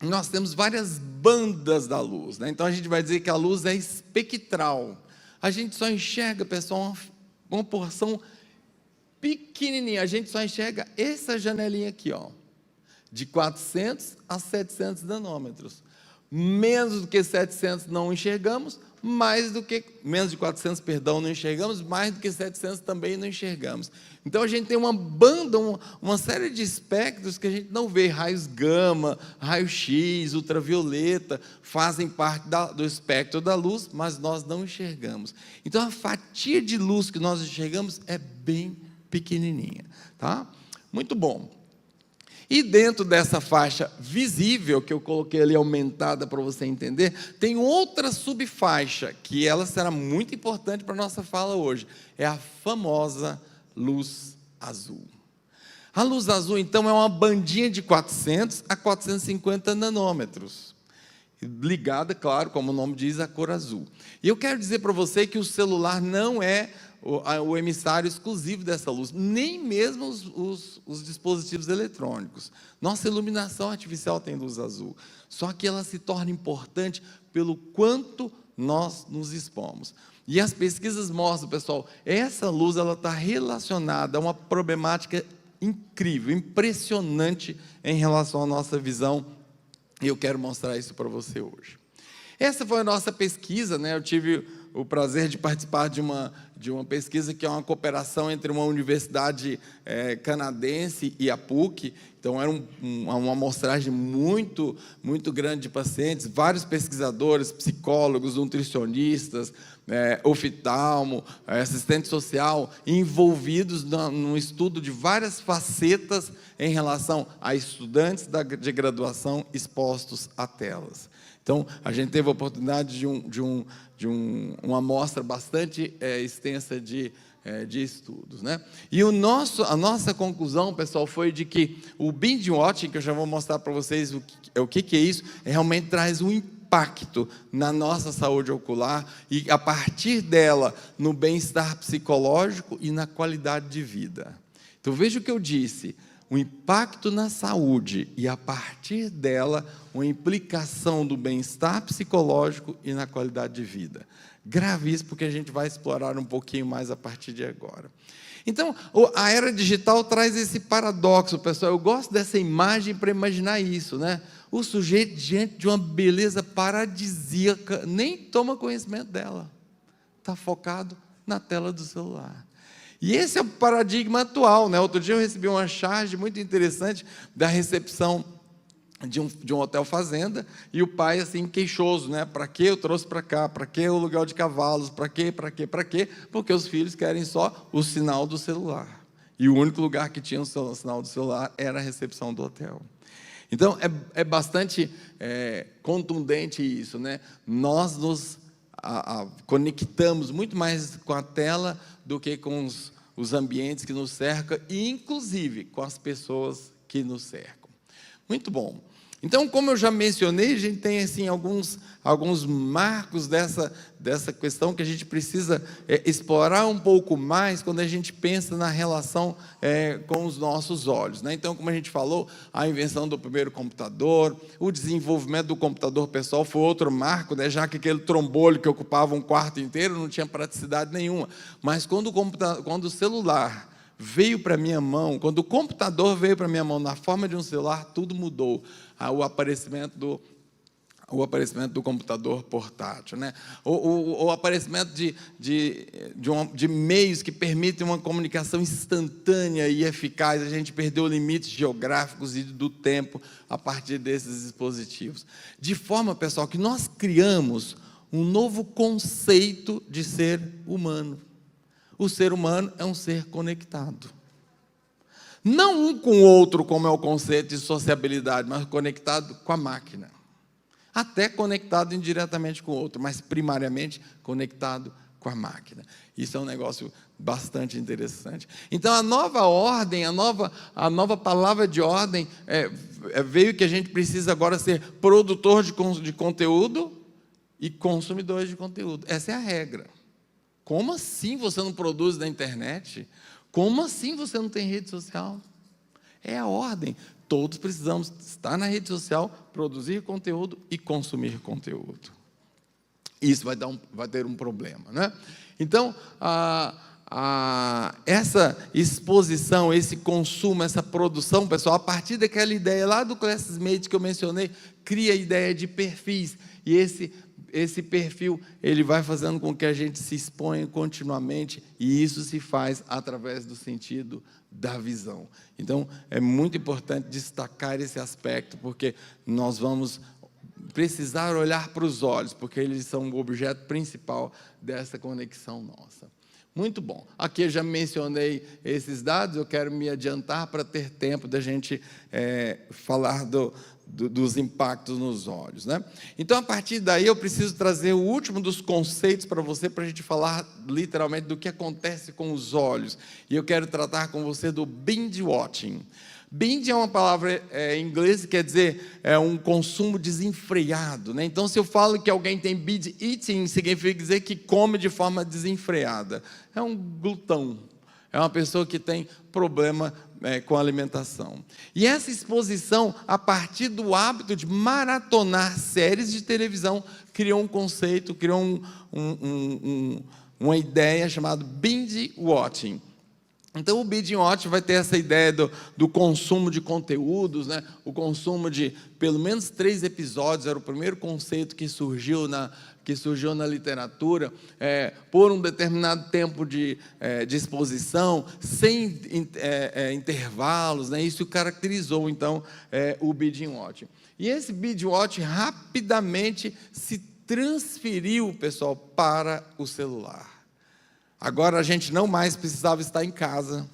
Nós temos várias bandas da luz, né? Então, a gente vai dizer que a luz é espectral. A gente só enxerga, pessoal, uma porção pequenininha. A gente só enxerga essa janelinha aqui, ó, de 400 a 700 nanômetros. Menos do que 700 não enxergamos, menos de 400, perdão, não enxergamos, mais do que 700 também não enxergamos. Então, a gente tem uma banda, uma série de espectros que a gente não vê. Raios gama, raio-x, ultravioleta, fazem parte do espectro da luz, mas nós não enxergamos. Então, a fatia de luz que nós enxergamos é bem pequenininha, tá? Muito bom. E dentro dessa faixa visível, que eu coloquei ali aumentada para você entender, tem outra subfaixa, que ela será muito importante para a nossa fala hoje. É a famosa luz azul. A luz azul, então, é uma bandinha de 400 a 450 nanômetros. Ligada, claro, como o nome diz, à cor azul. E eu quero dizer para você que o celular não é o emissário exclusivo dessa luz, nem mesmo os dispositivos eletrônicos. Nossa iluminação artificial tem luz azul, só que ela se torna importante pelo quanto nós nos expomos. E as pesquisas mostram, pessoal, essa luz está relacionada a uma problemática incrível, impressionante em relação à nossa visão, e eu quero mostrar isso para você hoje. Essa foi a nossa pesquisa, né? Eu tive o prazer de participar de uma pesquisa que é uma cooperação entre uma universidade canadense e a PUC. Então, era uma amostragem muito, muito grande de pacientes, vários pesquisadores, psicólogos, nutricionistas, oftalmo, assistente social, envolvidos no estudo de várias facetas em relação a estudantes de graduação expostos a telas. Então, a gente teve a oportunidade de uma amostra bastante extensa de estudos, né? E a nossa conclusão, pessoal, foi de que o binge watching, que eu já vou mostrar para vocês o que é isso, realmente traz um impacto na nossa saúde ocular e, a partir dela, no bem-estar psicológico e na qualidade de vida. Então, veja o que eu disse. O impacto na saúde e, a partir dela, uma implicação do bem-estar psicológico e na qualidade de vida. Gravíssimo, porque a gente vai explorar um pouquinho mais a partir de agora. Então, a era digital traz esse paradoxo, pessoal. Eu gosto dessa imagem para imaginar isso, né? O sujeito, diante de uma beleza paradisíaca, nem toma conhecimento dela. Está focado na tela do celular. E esse é o paradigma atual, né? Outro dia eu recebi uma charge muito interessante da recepção de um hotel fazenda, e o pai, assim, queixoso, né? Para que eu trouxe para cá? Para que o aluguel de cavalos? Para quê? Para quê? Para quê? Porque os filhos querem só o sinal do celular. E o único lugar que tinha o sinal do celular era a recepção do hotel. Então, é bastante contundente isso, né? Nós nos conectamos muito mais com a tela do que com os ambientes que nos cercam, e inclusive com as pessoas que nos cercam. Muito bom. Então, como eu já mencionei, a gente tem assim, alguns marcos dessa questão que a gente precisa explorar um pouco mais quando a gente pensa na relação com os nossos olhos, né? Então, como a gente falou, a invenção do primeiro computador, o desenvolvimento do computador pessoal foi outro marco, né? Já que aquele trombolho que ocupava um quarto inteiro não tinha praticidade nenhuma. Mas quando o celular veio para a minha mão, quando o computador veio para a minha mão na forma de um celular, tudo mudou. O aparecimento do computador portátil, né? O aparecimento de meios que permitem uma comunicação instantânea e eficaz. A gente perdeu limites geográficos e do tempo a partir desses dispositivos. De forma, pessoal, que nós criamos um novo conceito de ser humano. O ser humano é um ser conectado. Não um com o outro, como é o conceito de sociabilidade, mas conectado com a máquina. Até conectado indiretamente com o outro, mas primariamente conectado com a máquina. Isso é um negócio bastante interessante. Então, a nova ordem, a nova palavra de ordem veio que a gente precisa agora ser produtor de conteúdo e consumidor de conteúdo. Essa é a regra. Como assim você não produz na internet? Como assim você não tem rede social? É a ordem. Todos precisamos estar na rede social, produzir conteúdo e consumir conteúdo. Isso vai ter um problema, né? Então, essa exposição, esse consumo, essa produção, pessoal, a partir daquela ideia lá do Classmate que eu mencionei, cria a ideia de perfis. E esse perfil, ele vai fazendo com que a gente se exponha continuamente, e isso se faz através do sentido da visão. Então, é muito importante destacar esse aspecto, porque nós vamos precisar olhar para os olhos, porque eles são o objeto principal dessa conexão nossa. Muito bom. Aqui eu já mencionei esses dados, eu quero me adiantar para ter tempo da gente falar dos impactos nos olhos, né? Então, a partir daí, eu preciso trazer o último dos conceitos para você, para a gente falar literalmente do que acontece com os olhos. E eu quero tratar com você do binge watching. Binge é uma palavra em inglês que quer dizer um consumo desenfreado, né? Então, se eu falo que alguém tem binge eating, significa dizer que come de forma desenfreada. É um glutão, é uma pessoa que tem problema com a alimentação. E essa exposição, a partir do hábito de maratonar séries de televisão, criou um conceito, criou uma ideia chamada binge watching. Então, o binge watching vai ter essa ideia do consumo de conteúdos, né? O consumo de pelo menos 3 episódios, era o primeiro conceito que surgiu na literatura, por um determinado tempo de exposição, sem intervalos, né? Isso caracterizou, então, o binge watching. E esse binge watching rapidamente se transferiu, pessoal, para o celular. Agora a gente não mais precisava estar em casa,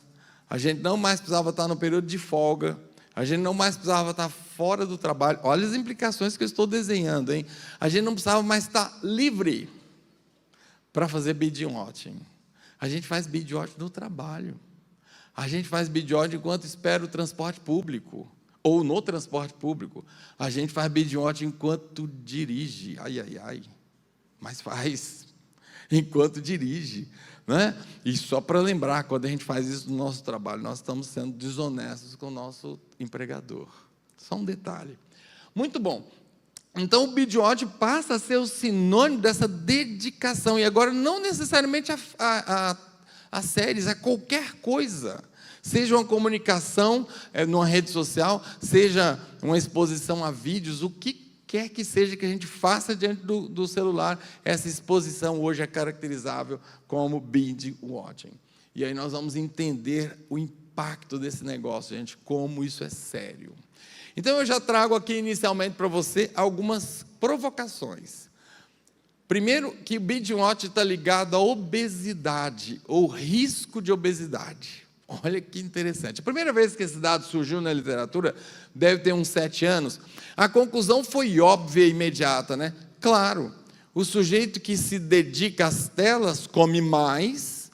a gente não mais precisava estar no período de folga, a gente não mais precisava estar fora do trabalho. Olha as implicações que eu estou desenhando, hein? A gente não precisava mais estar livre para fazer binge watching. A gente faz binge watching no trabalho. A gente faz binge watching enquanto espera o transporte público, ou no transporte público. A gente faz binge watching enquanto dirige. Ai, ai, ai. Mas faz enquanto dirige, né? E só para lembrar, quando a gente faz isso no nosso trabalho, nós estamos sendo desonestos com o nosso empregador. Só um detalhe. Muito bom. Então, o binge watching passa a ser o sinônimo dessa dedicação. E agora, não necessariamente a séries, a qualquer coisa. Seja uma comunicação numa rede social, seja uma exposição a vídeos, o que quer que seja que a gente faça diante do celular, essa exposição hoje é caracterizável como binge watching. E aí nós vamos entender o impacto desse negócio, gente, como isso é sério. Então, eu já trago aqui inicialmente para você algumas provocações. Primeiro, que o binge watching está ligado à obesidade, ou risco de obesidade. Olha que interessante. A primeira vez que esse dado surgiu na literatura, deve ter uns 7 anos, a conclusão foi óbvia e imediata, né? Claro, o sujeito que se dedica às telas come mais,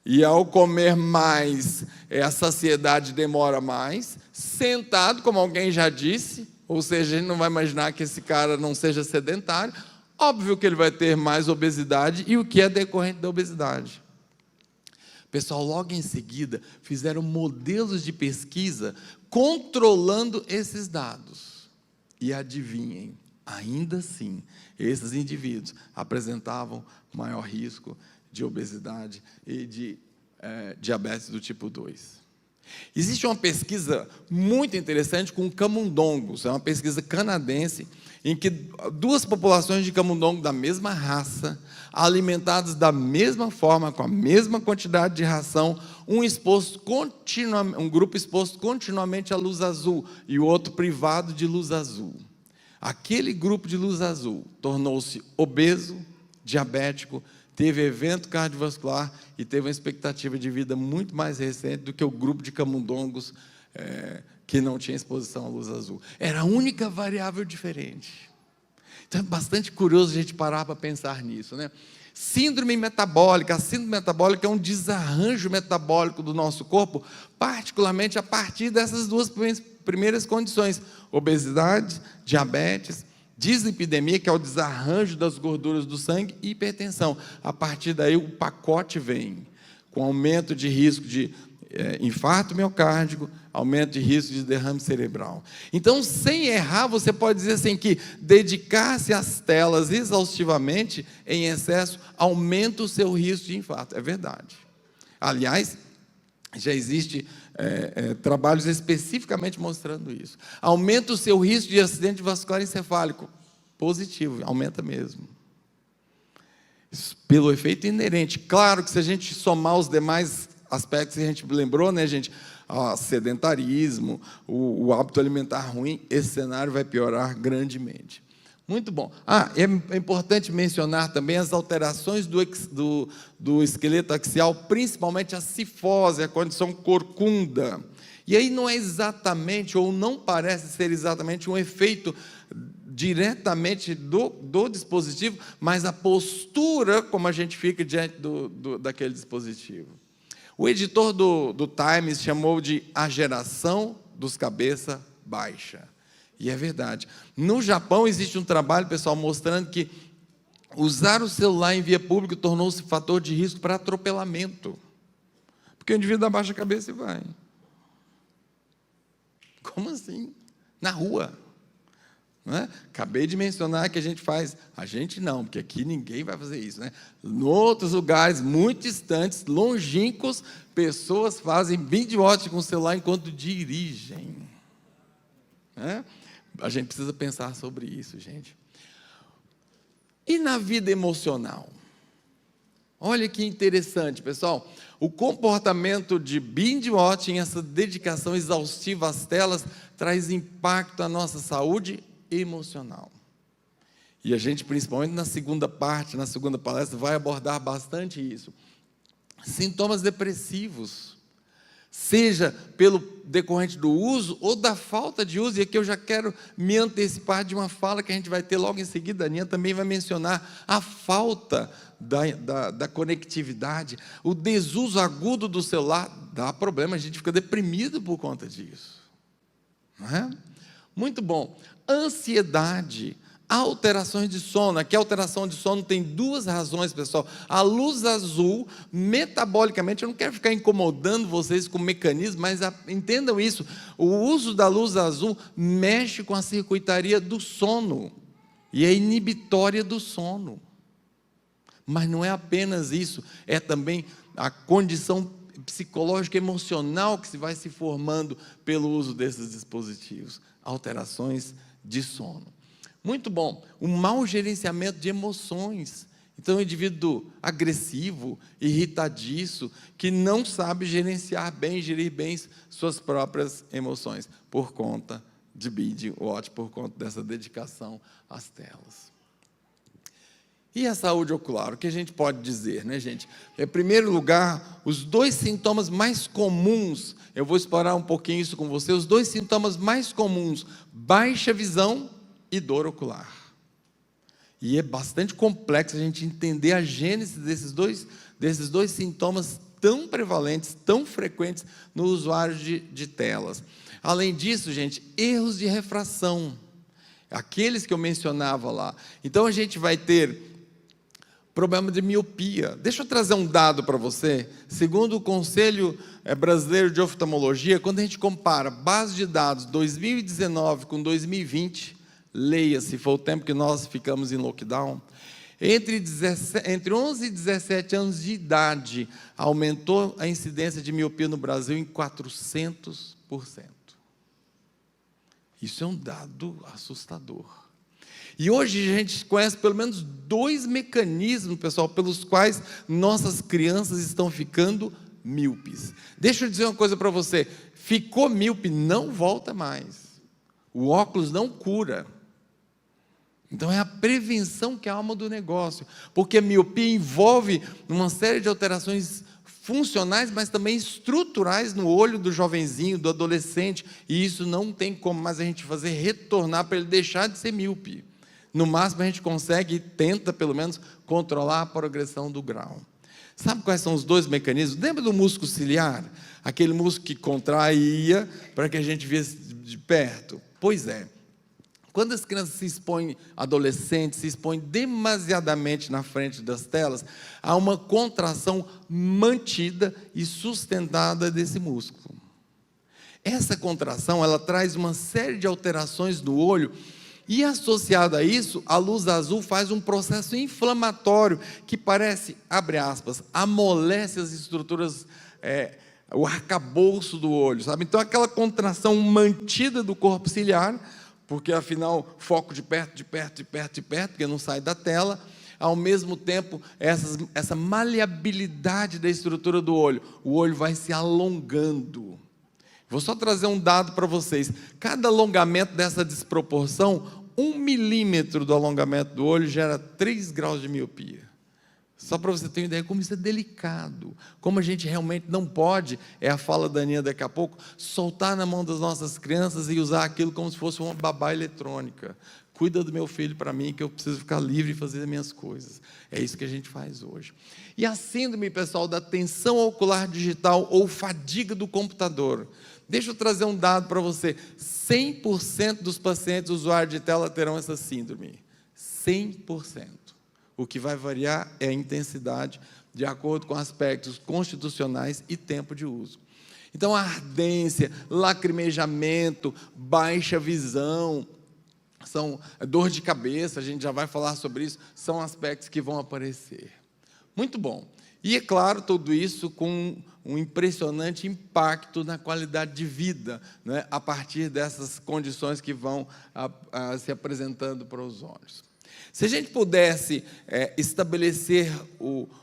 e ao comer mais, a saciedade demora mais, sentado, como alguém já disse, ou seja, a gente não vai imaginar que esse cara não seja sedentário. Óbvio que ele vai ter mais obesidade, e o que é decorrente da obesidade? Pessoal, logo em seguida, fizeram modelos de pesquisa controlando esses dados. E adivinhem, ainda assim, esses indivíduos apresentavam maior risco de obesidade e de diabetes do tipo 2. Existe uma pesquisa muito interessante com camundongos, é uma pesquisa canadense, em que duas populações de camundongo da mesma raça, alimentadas da mesma forma, com a mesma quantidade de ração, um grupo exposto continuamente à luz azul e o outro privado de luz azul. Aquele grupo de luz azul tornou-se obeso, diabético, teve evento cardiovascular e teve uma expectativa de vida muito mais recente do que o grupo de camundongos que não tinha exposição à luz azul. Era a única variável diferente. Então, é bastante curioso a gente parar para pensar nisso, né? Síndrome metabólica. A síndrome metabólica é um desarranjo metabólico do nosso corpo, particularmente a partir dessas duas primeiras condições: obesidade, diabetes, dislipidemia, que é o desarranjo das gorduras do sangue, e hipertensão. A partir daí, o pacote vem com aumento de risco de infarto miocárdico, aumento de risco de derrame cerebral. Então, sem errar, você pode dizer assim que dedicar-se às telas exaustivamente, em excesso, aumenta o seu risco de infarto. É verdade. Aliás, já existe trabalhos especificamente mostrando isso. Aumenta o seu risco de acidente vascular encefálico. Positivo, aumenta mesmo. Isso, pelo efeito inerente. Claro que se a gente somar os demais aspectos que a gente lembrou, né, gente? Sedentarismo, o hábito alimentar ruim, esse cenário vai piorar grandemente. Muito bom. É importante mencionar também as alterações do esqueleto axial, principalmente a cifose, a condição corcunda. E aí não é exatamente, ou não parece ser exatamente um efeito diretamente do dispositivo, mas a postura como a gente fica diante daquele dispositivo. O editor do Times chamou de a geração dos cabeça baixa. E é verdade. No Japão existe um trabalho, pessoal, mostrando que usar o celular em via pública tornou-se fator de risco para atropelamento. Porque o indivíduo abaixa a cabeça e vai. Como assim? Na rua. Não é? Acabei de mencionar que a gente não, porque aqui ninguém vai fazer isso, né? Em outros lugares muito distantes, longínquos, pessoas fazem binge watch com o celular enquanto dirigem. Né? A gente precisa pensar sobre isso, gente. E na vida emocional? Olha que interessante, pessoal. O comportamento de binge watching, essa dedicação exaustiva às telas, traz impacto à nossa saúde emocional. E a gente, principalmente na segunda palestra, vai abordar bastante isso. Sintomas depressivos, seja pelo decorrente do uso ou da falta de uso, e aqui eu já quero me antecipar de uma fala que a gente vai ter logo em seguida. A Aninha também vai mencionar a falta da conectividade, o desuso agudo do celular, dá problema, a gente fica deprimido por conta disso. Não é? Muito bom. Ansiedade, alterações de sono. Aqui a alteração de sono tem duas razões, pessoal. A luz azul, metabolicamente, eu não quero ficar incomodando vocês com o mecanismo, mas entendam isso, o uso da luz azul mexe com a circuitaria do sono, e é inibitória do sono. Mas não é apenas isso, é também a condição psicológica, emocional que se vai se formando pelo uso desses dispositivos. Alterações de sono. Muito bom. O mau gerenciamento de emoções. Então, o indivíduo agressivo, irritadiço, que não sabe gerir bem suas próprias emoções, por conta de binge watch, por conta dessa dedicação às telas. E a saúde ocular? O que a gente pode dizer, né, gente? Em primeiro lugar, os dois sintomas mais comuns, eu vou explorar um pouquinho isso com você, os dois sintomas mais comuns, baixa visão e dor ocular. E é bastante complexo a gente entender a gênese desses dois sintomas tão prevalentes, tão frequentes no usuário de telas. Além disso, gente, erros de refração, aqueles que eu mencionava lá. Então, a gente vai ter problema de miopia. Deixa eu trazer um dado para você. Segundo o Conselho Brasileiro de Oftalmologia, quando a gente compara base de dados 2019 com 2020, leia, se for o tempo que nós ficamos em lockdown, entre 11 e 17 anos de idade, aumentou a incidência de miopia no Brasil em 400%. Isso é um dado assustador. E hoje a gente conhece pelo menos 2 mecanismos, pessoal, pelos quais nossas crianças estão ficando míopes. Deixa eu dizer uma coisa para você, ficou míope, não volta mais. O óculos não cura. Então é a prevenção que é a alma do negócio, porque a miopia envolve uma série de alterações funcionais, mas também estruturais no olho do jovenzinho, do adolescente, e isso não tem como mais a gente fazer retornar para ele deixar de ser míope. No máximo a gente consegue, tenta pelo menos, controlar a progressão do grau. Sabe quais são os 2 mecanismos? Lembra do músculo ciliar? Aquele músculo que contraía para que a gente visse de perto? Pois é. Quando as crianças se expõem, adolescentes, se expõem demasiadamente na frente das telas, há uma contração mantida e sustentada desse músculo. Essa contração, ela traz uma série de alterações no olho, e associado a isso, a luz azul faz um processo inflamatório que parece, abre aspas, amolece as estruturas, o arcabouço do olho, sabe? Então, aquela contração mantida do corpo ciliar, porque afinal, foco de perto, porque não sai da tela, ao mesmo tempo, essa maleabilidade da estrutura do olho, o olho vai se alongando. Vou só trazer um dado para vocês, cada alongamento dessa desproporção, 1 milímetro do alongamento do olho gera 3 graus de miopia. Só para você ter uma ideia como isso é delicado, como a gente realmente não pode, é a fala da Aninha daqui a pouco, soltar na mão das nossas crianças e usar aquilo como se fosse uma babá eletrônica. Cuida do meu filho para mim, que eu preciso ficar livre e fazer as minhas coisas. É isso que a gente faz hoje. E a síndrome, pessoal, da tensão ocular digital ou fadiga do computador. Deixa eu trazer um dado para você. 100% dos pacientes usuários de tela terão essa síndrome. 100%. O que vai variar é a intensidade, de acordo com aspectos constitucionais e tempo de uso. Então, a ardência, lacrimejamento, baixa visão, dor de cabeça, a gente já vai falar sobre isso, são aspectos que vão aparecer. Muito bom. E, é claro, tudo isso com um impressionante impacto na qualidade de vida, né, a partir dessas condições que vão se apresentando para os olhos. Se a gente pudesse estabelecer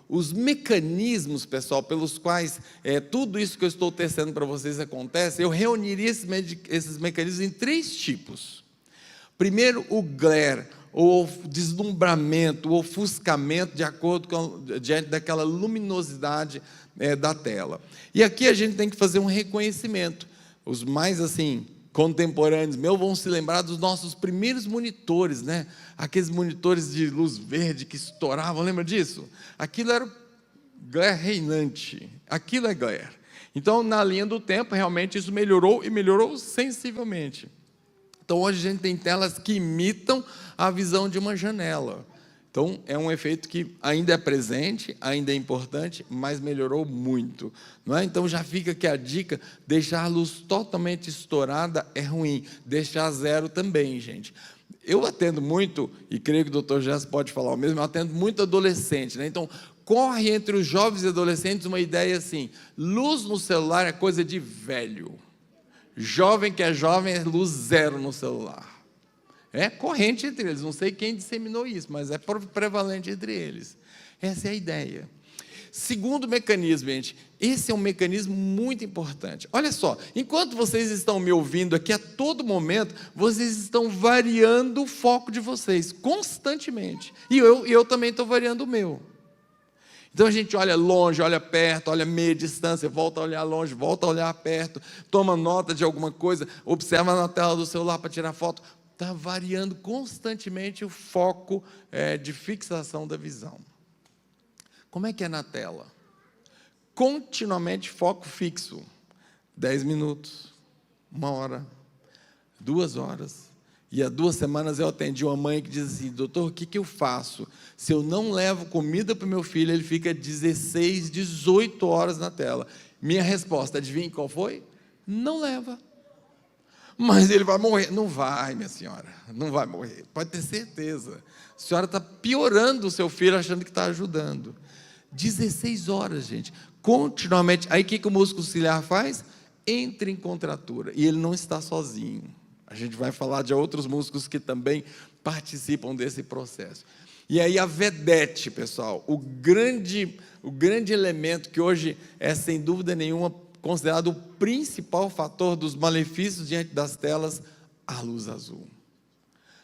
os mecanismos, pessoal, pelos quais tudo isso que eu estou tecendo para vocês acontece, eu reuniria esses mecanismos em 3 tipos. Primeiro, o glare, ou deslumbramento, o ofuscamento, diante daquela luminosidade da tela. E aqui a gente tem que fazer um reconhecimento. Os mais, assim, contemporâneos meus vão se lembrar dos nossos primeiros monitores, né? Aqueles monitores de luz verde que estouravam, lembra disso? Aquilo era o glare reinante, aquilo é glare. Então, na linha do tempo, realmente isso melhorou, e melhorou sensivelmente. Então, hoje a gente tem telas que imitam a visão de uma janela. Então, é um efeito que ainda é presente, ainda é importante, mas melhorou muito, não é? Então, já fica aqui a dica, deixar a luz totalmente estourada é ruim, deixar zero também, gente. Eu atendo muito, e creio que o doutor Jess pode falar o mesmo, eu atendo muito adolescente, né? Então, corre entre os jovens e adolescentes uma ideia assim, luz no celular é coisa de velho. Jovem que é jovem é luz zero no celular. É corrente entre eles, não sei quem disseminou isso, mas é prevalente entre eles. Essa é a ideia. Segundo mecanismo, gente, esse é um mecanismo muito importante. Olha só, enquanto vocês estão me ouvindo aqui, a todo momento, vocês estão variando o foco de vocês, constantemente. E eu também estou variando o meu. Então a gente olha longe, olha perto, olha meia distância, volta a olhar longe, volta a olhar perto, toma nota de alguma coisa, observa na tela do celular para tirar foto. Está variando constantemente o foco de fixação da visão. Como é que é na tela? Continuamente foco fixo, 10 minutos, 1 hora, 2 horas. E há 2 semanas eu atendi uma mãe que diz assim: doutor, o que eu faço? Se eu não levo comida para o meu filho, ele fica 16, 18 horas na tela. Minha resposta, adivinha qual foi? Não leva. Mas ele vai morrer. Não vai, minha senhora, não vai morrer, pode ter certeza. A senhora está piorando o seu filho achando que está ajudando. 16 horas, gente, continuamente. Aí o que o músculo ciliar faz? Entra em contratura, e ele não está sozinho. A gente vai falar de outros músculos que também participam desse processo. E aí a vedete, pessoal, o grande elemento que hoje é, sem dúvida nenhuma, considerado o principal fator dos malefícios diante das telas, a luz azul.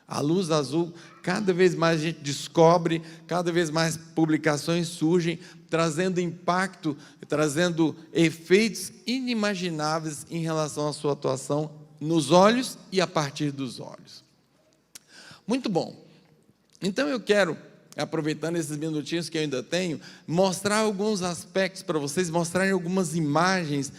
A luz azul, cada vez mais a gente descobre, cada vez mais publicações surgem, trazendo impacto, trazendo efeitos inimagináveis em relação à sua atuação nos olhos e a partir dos olhos. Muito bom. Então eu quero, aproveitando esses minutinhos que eu ainda tenho, mostrar alguns aspectos para vocês, mostrar algumas imagens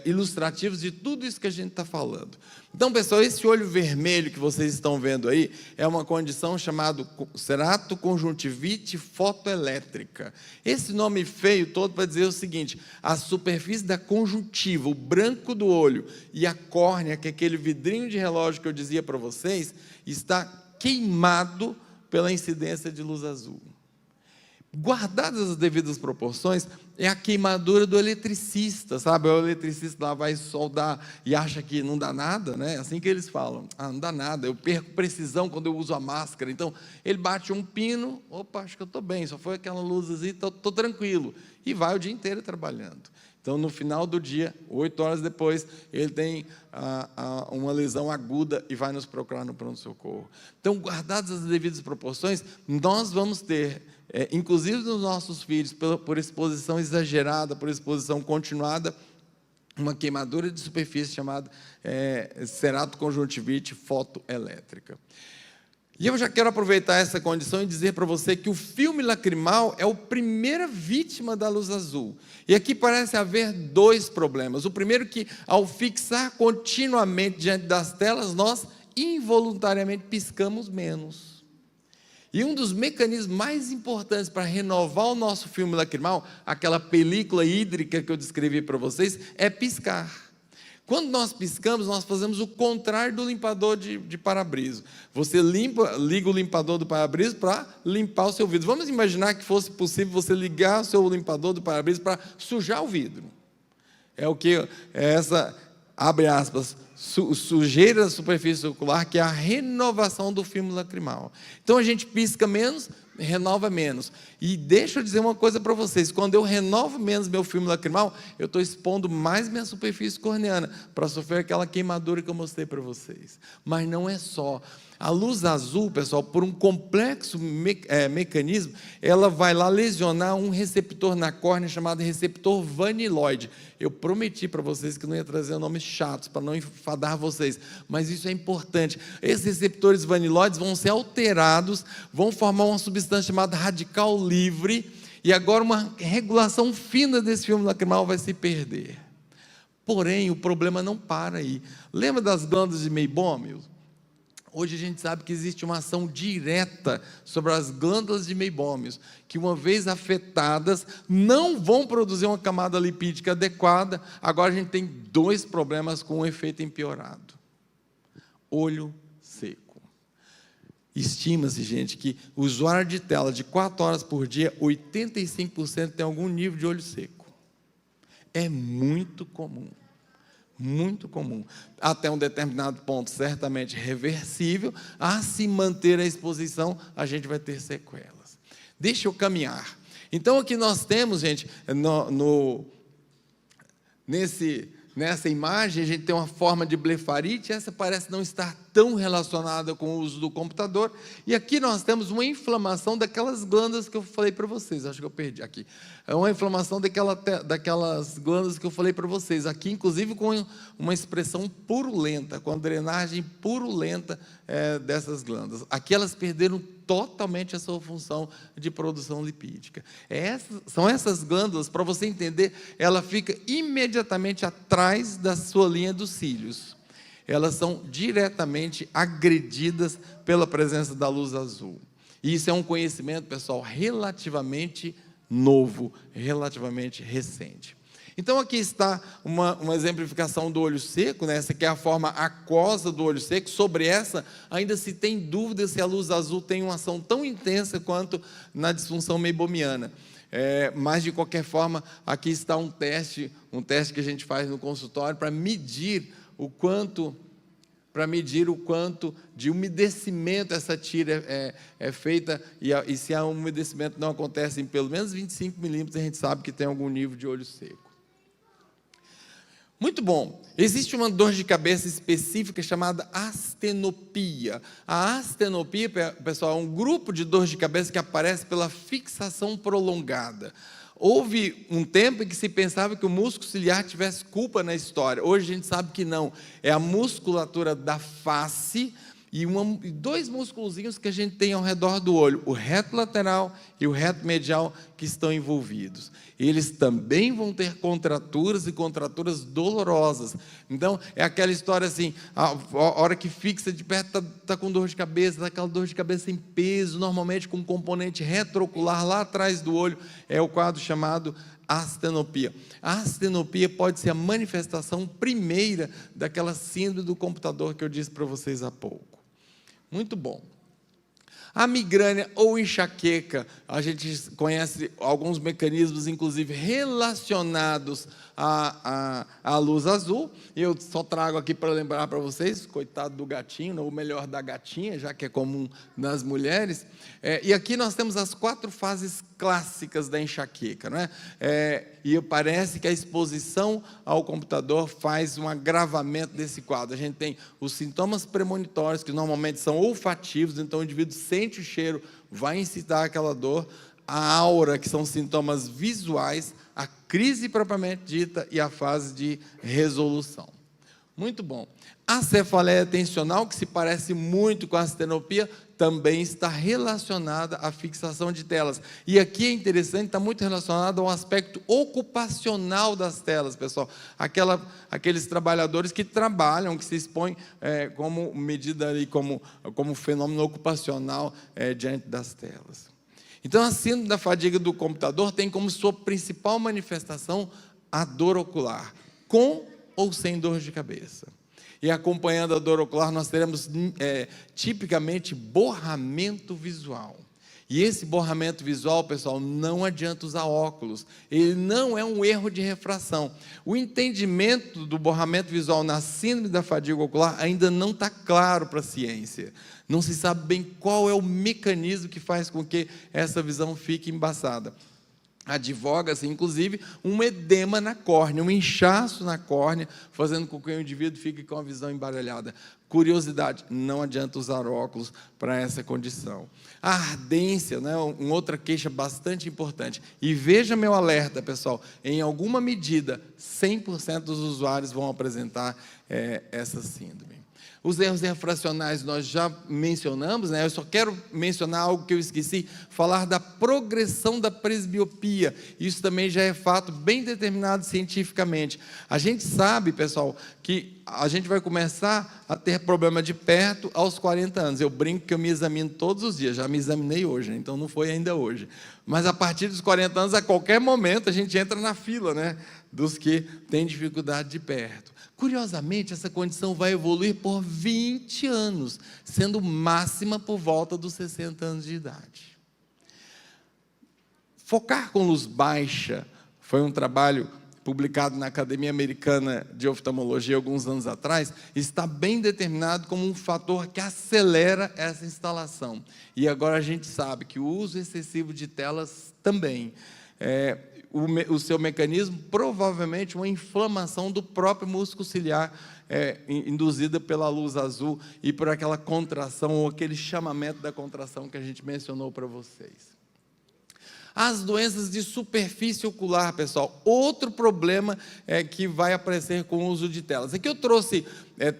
ilustrativas de tudo isso que a gente está falando. Então, pessoal, esse olho vermelho que vocês estão vendo aí é uma condição chamada ceratoconjuntivite fotoelétrica. Esse nome feio todo para dizer o seguinte: a superfície da conjuntiva, o branco do olho, e a córnea, que é aquele vidrinho de relógio que eu dizia para vocês, está queimado pela incidência de luz azul. Guardadas as devidas proporções, é a queimadura do eletricista, sabe? O eletricista lá vai soldar e acha que não dá nada, né? É assim que eles falam: ah, não dá nada, eu perco precisão quando eu uso a máscara. Então, ele bate um pino, opa, acho que eu estou bem, só foi aquela luzzinha, estou tranquilo. E vai o dia inteiro trabalhando. Então, no final do dia, 8 horas depois, ele tem uma lesão aguda e vai nos procurar no pronto-socorro. Então, guardadas as devidas proporções, nós vamos ter, inclusive nos nossos filhos, por exposição exagerada, por exposição continuada, uma queimadura de superfície chamada ceratoconjuntivite fotoelétrica. E eu já quero aproveitar essa condição e dizer para você que o filme lacrimal é a primeira vítima da luz azul. E aqui parece haver 2 problemas. O primeiro, que ao fixar continuamente diante das telas, nós involuntariamente piscamos menos. E um dos mecanismos mais importantes para renovar o nosso filme lacrimal, aquela película hídrica que eu descrevi para vocês, é piscar. Quando nós piscamos, nós fazemos o contrário do limpador de para-brisa. Você liga o limpador do para-brisa para limpar o seu vidro. Vamos imaginar que fosse possível você ligar o seu limpador do para-brisa para sujar o vidro. É o que é essa, abre aspas, sujeira da superfície ocular, que é a renovação do filme lacrimal. Então a gente pisca menos, renova menos. E deixa eu dizer uma coisa para vocês: quando eu renovo menos meu filme lacrimal, eu estou expondo mais minha superfície corneana para sofrer aquela queimadura que eu mostrei para vocês. Mas não é só. A luz azul, pessoal, por um complexo mecanismo, ela vai lá lesionar um receptor na córnea chamado receptor vaniloide. Eu prometi para vocês que não ia trazer nomes chatos para não enfadar vocês, mas isso é importante. Esses receptores vaniloides vão ser alterados, vão formar uma substância chamada radical livre, e agora uma regulação fina desse filme lacrimal vai se perder. Porém, o problema não para aí. Lembra das glândulas de Meibômio? Hoje a gente sabe que existe uma ação direta sobre as glândulas de Meibômio, que uma vez afetadas, não vão produzir uma camada lipídica adequada. Agora a gente tem 2 problemas com um efeito empeorado. Olho seco. Estima-se, gente, que o usuário de tela de 4 horas por dia, 85% tem algum nível de olho seco. É muito comum. Muito comum, até um determinado ponto, certamente reversível. A se manter a exposição, a gente vai ter sequelas. Deixa eu caminhar. Então, aqui nós temos, gente, nessa imagem, a gente tem uma forma de blefarite. Essa parece não estar tão relacionada com o uso do computador. E aqui nós temos uma inflamação daquelas glândulas que eu falei para vocês. Acho que eu perdi aqui. É uma inflamação daquelas glândulas que eu falei para vocês. Aqui, inclusive, com uma expressão purulenta, com a drenagem purulenta dessas glândulas. Aqui elas perderam totalmente a sua função de produção lipídica. São essas glândulas, para você entender, ela fica imediatamente atrás da sua linha dos cílios. Elas são diretamente agredidas pela presença da luz azul. E isso é um conhecimento, pessoal, relativamente novo, relativamente recente. Então, aqui está uma exemplificação do olho seco, né? Essa aqui é a forma aquosa do olho seco. Sobre essa, ainda se tem dúvida se a luz azul tem uma ação tão intensa quanto na disfunção meibomiana. Mas, de qualquer forma, aqui está um teste que a gente faz no consultório para medir o quanto de umedecimento essa tira é feita, e se há um umedecimento não acontece em pelo menos 25 milímetros, a gente sabe que tem algum nível de olho seco. Muito bom. Existe uma dor de cabeça específica chamada astenopia. A astenopia, pessoal, é um grupo de dor de cabeça que aparece pela fixação prolongada. Houve um tempo em que se pensava que o músculo ciliar tivesse culpa na história. Hoje a gente sabe que não. É a musculatura da face e dois músculozinhos que a gente tem ao redor do olho, o reto lateral e o reto medial, que estão envolvidos. Eles também vão ter contraturas e contraturas dolorosas. Então, é aquela história assim, a hora que fixa de perto, está com dor de cabeça, dá aquela dor de cabeça em peso, normalmente com um componente retroocular lá atrás do olho, é o quadro chamado astenopia. A astenopia pode ser a manifestação primeira daquela síndrome do computador que eu disse para vocês há pouco. Muito bom. A migrânia ou enxaqueca, a gente conhece alguns mecanismos, inclusive relacionados à luz azul. Eu só trago aqui para lembrar para vocês, coitado do gatinho, ou melhor, da gatinha, já que é comum nas mulheres. E aqui nós temos as 4 fases clássicas da enxaqueca, não é? E parece que a exposição ao computador faz um agravamento desse quadro. A gente tem os sintomas premonitórios, que normalmente são olfativos, então o indivíduo sente o cheiro, vai incitar aquela dor. A aura, que são sintomas visuais, a crise propriamente dita e a fase de resolução. Muito bom. A cefaleia tensional, que se parece muito com a astenopia, também está relacionada à fixação de telas. E aqui é interessante, está muito relacionado ao aspecto ocupacional das telas, pessoal. Aqueles trabalhadores que trabalham, que se expõem como medida ali, como fenômeno ocupacional diante das telas. Então, a síndrome da fadiga do computador tem como sua principal manifestação a dor ocular, com ou sem dor de cabeça. E acompanhando a dor ocular, nós teremos tipicamente borramento visual. E esse borramento visual, pessoal, não adianta usar óculos. Ele não é um erro de refração. O entendimento do borramento visual na síndrome da fadiga ocular ainda não está claro para a ciência. Não se sabe bem qual é o mecanismo que faz com que essa visão fique embaçada. Advoga-se, inclusive, um edema na córnea, um inchaço na córnea, fazendo com que o indivíduo fique com a visão embaralhada. Curiosidade, não adianta usar óculos para essa condição. A ardência, né, uma outra queixa bastante importante. E veja meu alerta, pessoal, em alguma medida, 100% dos usuários vão apresentar essa síndrome. Os erros refracionais nós já mencionamos, né? Eu só quero mencionar algo que eu esqueci, falar da progressão da presbiopia. Isso também já é fato bem determinado cientificamente. A gente sabe, pessoal, que a gente vai começar a ter problema de perto aos 40 anos. Eu brinco que eu me examino todos os dias, já me examinei hoje, né? Então não foi ainda hoje. Mas a partir dos 40 anos, a qualquer momento, a gente entra na fila, né, dos que têm dificuldade de perto. Curiosamente, essa condição vai evoluir por 20 anos, sendo máxima por volta dos 60 anos de idade. Focar com luz baixa foi um trabalho publicado na Academia Americana de Oftalmologia alguns anos atrás, está bem determinado como um fator que acelera essa instalação. E agora a gente sabe que o uso excessivo de telas também o seu mecanismo, provavelmente uma inflamação do próprio músculo ciliar, induzida pela luz azul e por aquela contração, ou aquele chamamento da contração que a gente mencionou para vocês. As doenças de superfície ocular, pessoal, outro problema que vai aparecer com o uso de telas. Aqui eu trouxe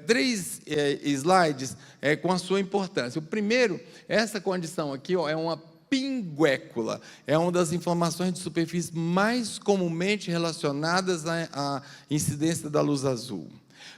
3 slides com a sua importância. O primeiro, essa condição aqui, ó, é uma pinguécula, é uma das inflamações de superfície mais comumente relacionadas à incidência da luz azul.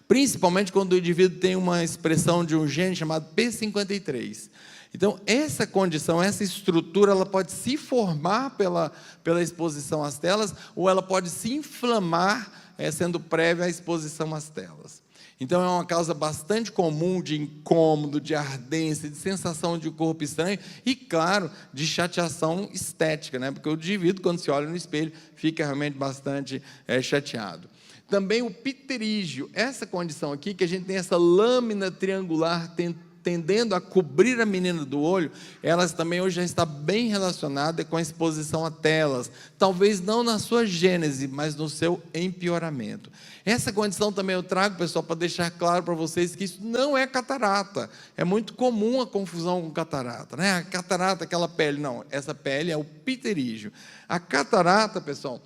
Principalmente quando o indivíduo tem uma expressão de um gene chamado P53. Então, essa condição, essa estrutura, ela pode se formar pela exposição às telas, ou ela pode se inflamar, sendo prévia à exposição às telas. Então, é uma causa bastante comum de incômodo, de ardência, de sensação de corpo estranho e, claro, de chateação estética, né? Porque o indivíduo, quando se olha no espelho, fica realmente bastante chateado. Também o pterígio, essa condição aqui, que a gente tem essa lâmina triangular tendendo a cobrir a menina do olho, elas também hoje já está bem relacionada com a exposição a telas, talvez não na sua gênese, mas no seu empeoramento. Essa condição também eu trago, pessoal, para deixar claro para vocês que isso não é catarata. É muito comum a confusão com catarata, né? A catarata, aquela pele, não, essa pele é o pterígio. A catarata, pessoal,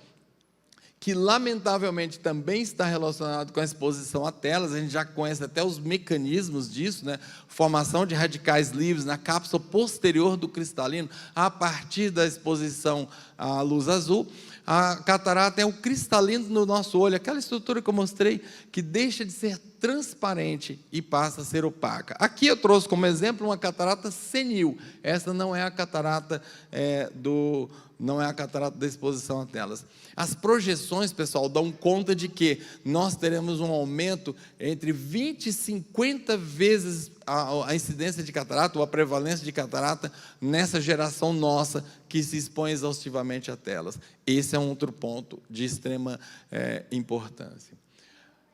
que lamentavelmente também está relacionado com a exposição a telas, a gente já conhece até os mecanismos disso, né? Formação de radicais livres na cápsula posterior do cristalino, a partir da exposição à luz azul. A catarata é o cristalino no nosso olho, aquela estrutura que eu mostrei, que deixa de ser transparente e passa a ser opaca. Aqui eu trouxe como exemplo uma catarata senil. Essa não é a catarata não é a catarata da exposição a telas. As projeções, pessoal, dão conta de que nós teremos um aumento entre 20 e 50 vezes a incidência de catarata, ou a prevalência de catarata, nessa geração nossa que se expõe exaustivamente a telas. Esse é um outro ponto de extrema importância.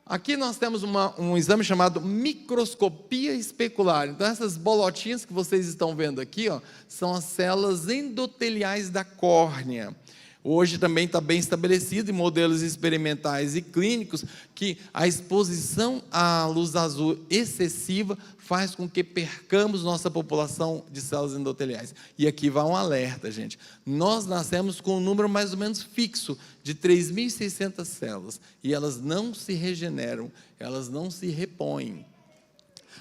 Aqui nós temos um exame chamado microscopia especular. Então, essas bolotinhas que vocês estão vendo aqui, ó, são as células endoteliais da córnea. Hoje também está bem estabelecido em modelos experimentais e clínicos que a exposição à luz azul excessiva faz com que percamos nossa população de células endoteliais. E aqui vai um alerta, gente. Nós nascemos com um número mais ou menos fixo de 3.600 células e elas não se regeneram, elas não se repõem.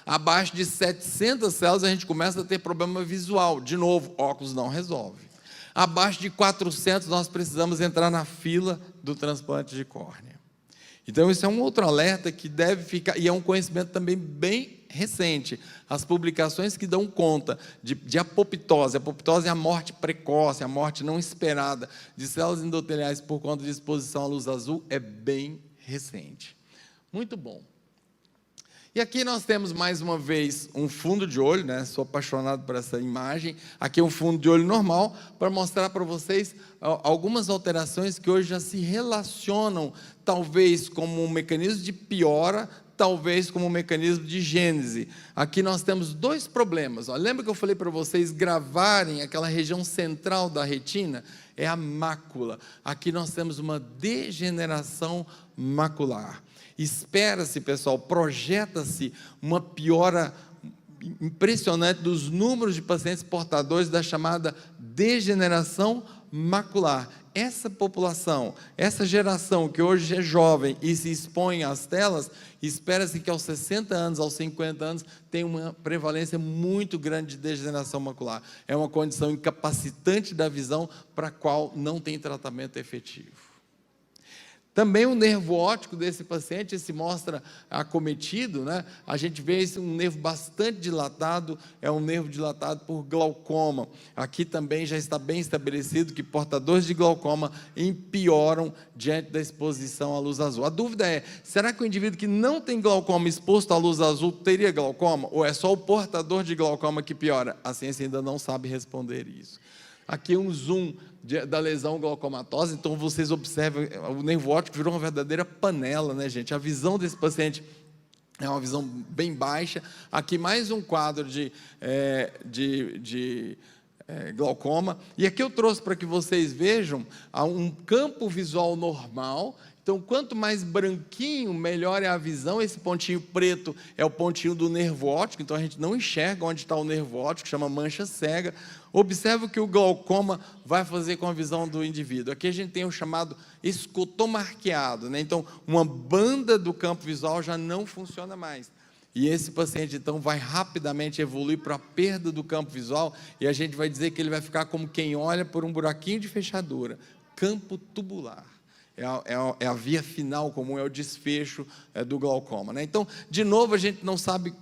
Abaixo de 700 células a gente começa a ter problema visual. De novo, óculos não resolve. Abaixo de 400 nós precisamos entrar na fila do transplante de córnea. Então isso é um outro alerta que deve ficar, e é um conhecimento também bem recente. As publicações que dão conta de apoptose. A apoptose é a morte precoce, a morte não esperada de células endoteliais por conta de exposição à luz azul, é bem recente. Muito bom. E aqui nós temos, mais uma vez, um fundo de olho, né? Sou apaixonado por essa imagem. Aqui é um fundo de olho normal, para mostrar para vocês algumas alterações que hoje já se relacionam, talvez como um mecanismo de piora, talvez como um mecanismo de gênese. Aqui nós temos 2 problemas. Ó, lembra que eu falei para vocês gravarem aquela região central da retina? É a mácula. Aqui nós temos uma degeneração macular. Espera-se, pessoal, projeta-se uma piora impressionante dos números de pacientes portadores da chamada degeneração macular. Essa população, essa geração que hoje é jovem e se expõe às telas, espera-se que aos 60 anos, aos 50 anos, tenha uma prevalência muito grande de degeneração macular. É uma condição incapacitante da visão para a qual não tem tratamento efetivo. Também o nervo óptico desse paciente se mostra acometido, né? A gente vê um nervo bastante dilatado, é um nervo dilatado por glaucoma. Aqui também já está bem estabelecido que portadores de glaucoma empioram diante da exposição à luz azul. A dúvida é, será que o indivíduo que não tem glaucoma exposto à luz azul teria glaucoma? Ou é só o portador de glaucoma que piora? A ciência ainda não sabe responder isso. Aqui um zoom da lesão glaucomatosa, então vocês observam, o nervo óptico virou uma verdadeira panela, né, gente? A visão desse paciente é uma visão bem baixa. Aqui mais um quadro de glaucoma. E aqui eu trouxe para que vocês vejam um campo visual normal. Então, quanto mais branquinho, melhor é a visão. Esse pontinho preto é o pontinho do nervo óptico, então a gente não enxerga onde está o nervo óptico, chama mancha cega. Observe o que o glaucoma vai fazer com a visão do indivíduo. Aqui a gente tem o chamado escotomo arqueado, né? Então, uma banda do campo visual já não funciona mais. E esse paciente, então, vai rapidamente evoluir para a perda do campo visual, e a gente vai dizer que ele vai ficar como quem olha por um buraquinho de fechadura, campo tubular. É a via final comum, é o desfecho do glaucoma, né? Então, de novo, a gente não sabe,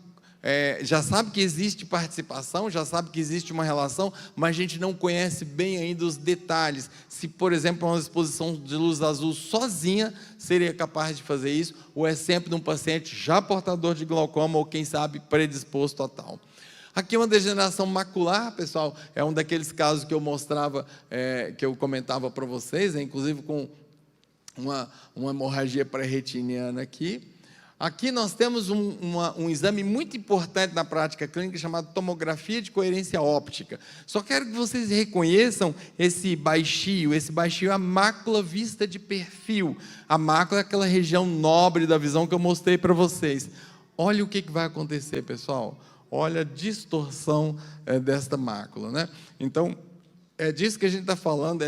já sabe que existe participação, já sabe que existe uma relação, mas a gente não conhece bem ainda os detalhes. Se, por exemplo, uma exposição de luz azul sozinha seria capaz de fazer isso, ou é sempre num paciente já portador de glaucoma, ou quem sabe predisposto a tal. Aqui uma degeneração macular, pessoal, é um daqueles casos que eu mostrava, que eu comentava para vocês, inclusive com uma hemorragia pré-retiniana aqui. Aqui nós temos um exame muito importante na prática clínica chamado tomografia de coerência óptica. Só quero que vocês reconheçam esse baixio. Esse baixio é a mácula vista de perfil. A mácula é aquela região nobre da visão que eu mostrei para vocês. Olha o que vai acontecer, pessoal. Olha a distorção desta mácula, né? Então, é disso que a gente está falando,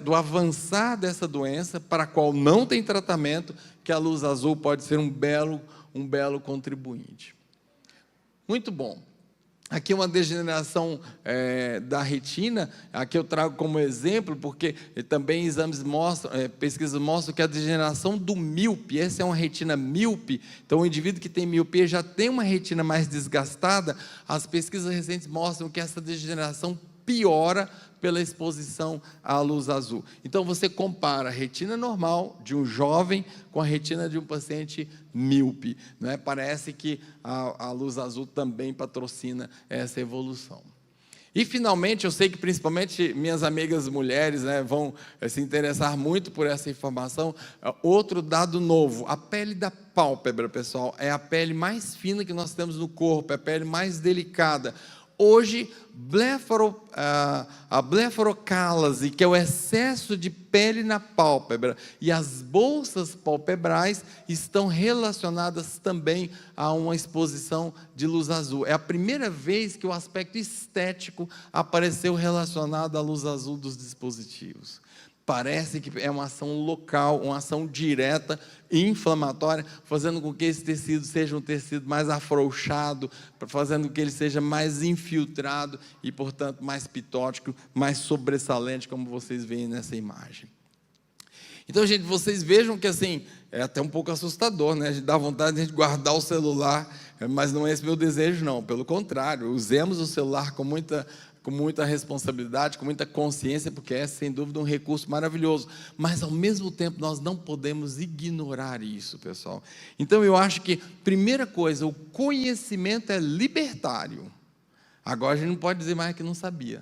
do avançar dessa doença, para a qual não tem tratamento, que a luz azul pode ser um belo contribuinte. Muito bom. Aqui uma degeneração da retina, aqui eu trago como exemplo, porque também exames mostram, pesquisas mostram que a degeneração do míope, essa é uma retina míope, então o indivíduo que tem miopia já tem uma retina mais desgastada. As pesquisas recentes mostram que essa degeneração piora pela exposição à luz azul. Então, você compara a retina normal de um jovem com a retina de um paciente míope, né? Parece que a luz azul também patrocina essa evolução. E, finalmente, eu sei que principalmente minhas amigas mulheres, né, vão se interessar muito por essa informação. Outro dado novo, a pele da pálpebra, pessoal, é a pele mais fina que nós temos no corpo, é a pele mais delicada. Hoje, a blefarocálase, que é o excesso de pele na pálpebra, e as bolsas palpebrais estão relacionadas também a uma exposição de luz azul. É a primeira vez que o aspecto estético apareceu relacionado à luz azul dos dispositivos. Parece que é uma ação local, uma ação direta, inflamatória, fazendo com que esse tecido seja um tecido mais afrouxado, fazendo com que ele seja mais infiltrado e, portanto, mais pitótico, mais sobressalente, como vocês veem nessa imagem. Então, gente, vocês vejam que, assim, é até um pouco assustador, né? A gente dá vontade de a gente guardar o celular, mas não é esse meu desejo, não. Pelo contrário, usemos o celular com muita responsabilidade, com muita consciência, porque é, sem dúvida, um recurso maravilhoso. Mas, ao mesmo tempo, nós não podemos ignorar isso, pessoal. Então, eu acho que, primeira coisa, o conhecimento é libertário. Agora, a gente não pode dizer mais que não sabia.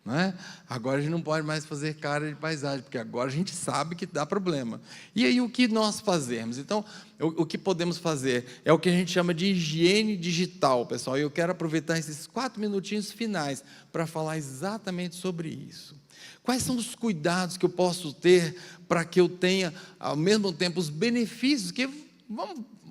Não é? Agora a gente não pode mais fazer cara de paisagem, porque agora a gente sabe que dá problema. E aí o que nós fazemos? Então, o que podemos fazer é o que a gente chama de higiene digital, pessoal. E eu quero aproveitar esses 4 minutinhos finais para falar exatamente sobre isso. Quais são os cuidados que eu posso ter para que eu tenha, ao mesmo tempo, os benefícios que...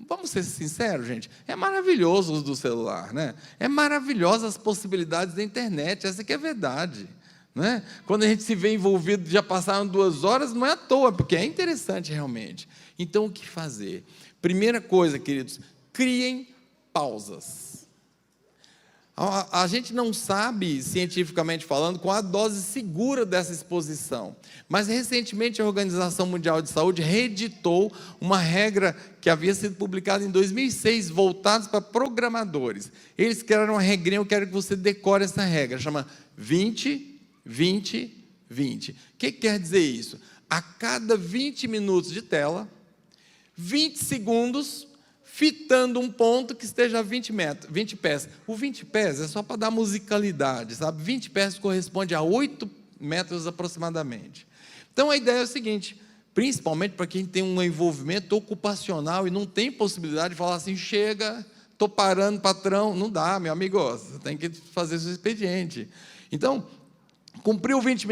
Vamos ser sinceros, gente, é maravilhoso o uso do celular, né? É maravilhosa as possibilidades da internet, essa que é a verdade, né? Quando a gente se vê envolvido, já passaram 2 horas, não é à toa, porque é interessante realmente. Então, o que fazer? Primeira coisa, queridos, criem pausas. A gente não sabe, cientificamente falando, qual a dose segura dessa exposição. Mas, recentemente, a Organização Mundial de Saúde reeditou uma regra que havia sido publicada em 2006, voltados para programadores. Eles criaram uma regrinha, eu quero que você decore essa regra, chama 20, 20, 20. O que quer dizer isso? A cada 20 minutos de tela, 20 segundos... fitando um ponto que esteja a 20 pés. O 20 pés é só para dar musicalidade, sabe? 20 pés corresponde a 8 metros aproximadamente. Então, a ideia é o seguinte, principalmente para quem tem um envolvimento ocupacional e não tem possibilidade de falar assim, chega, estou parando, patrão. Não dá, meu amigo, você tem que fazer seu expediente. Então, cumpriu 20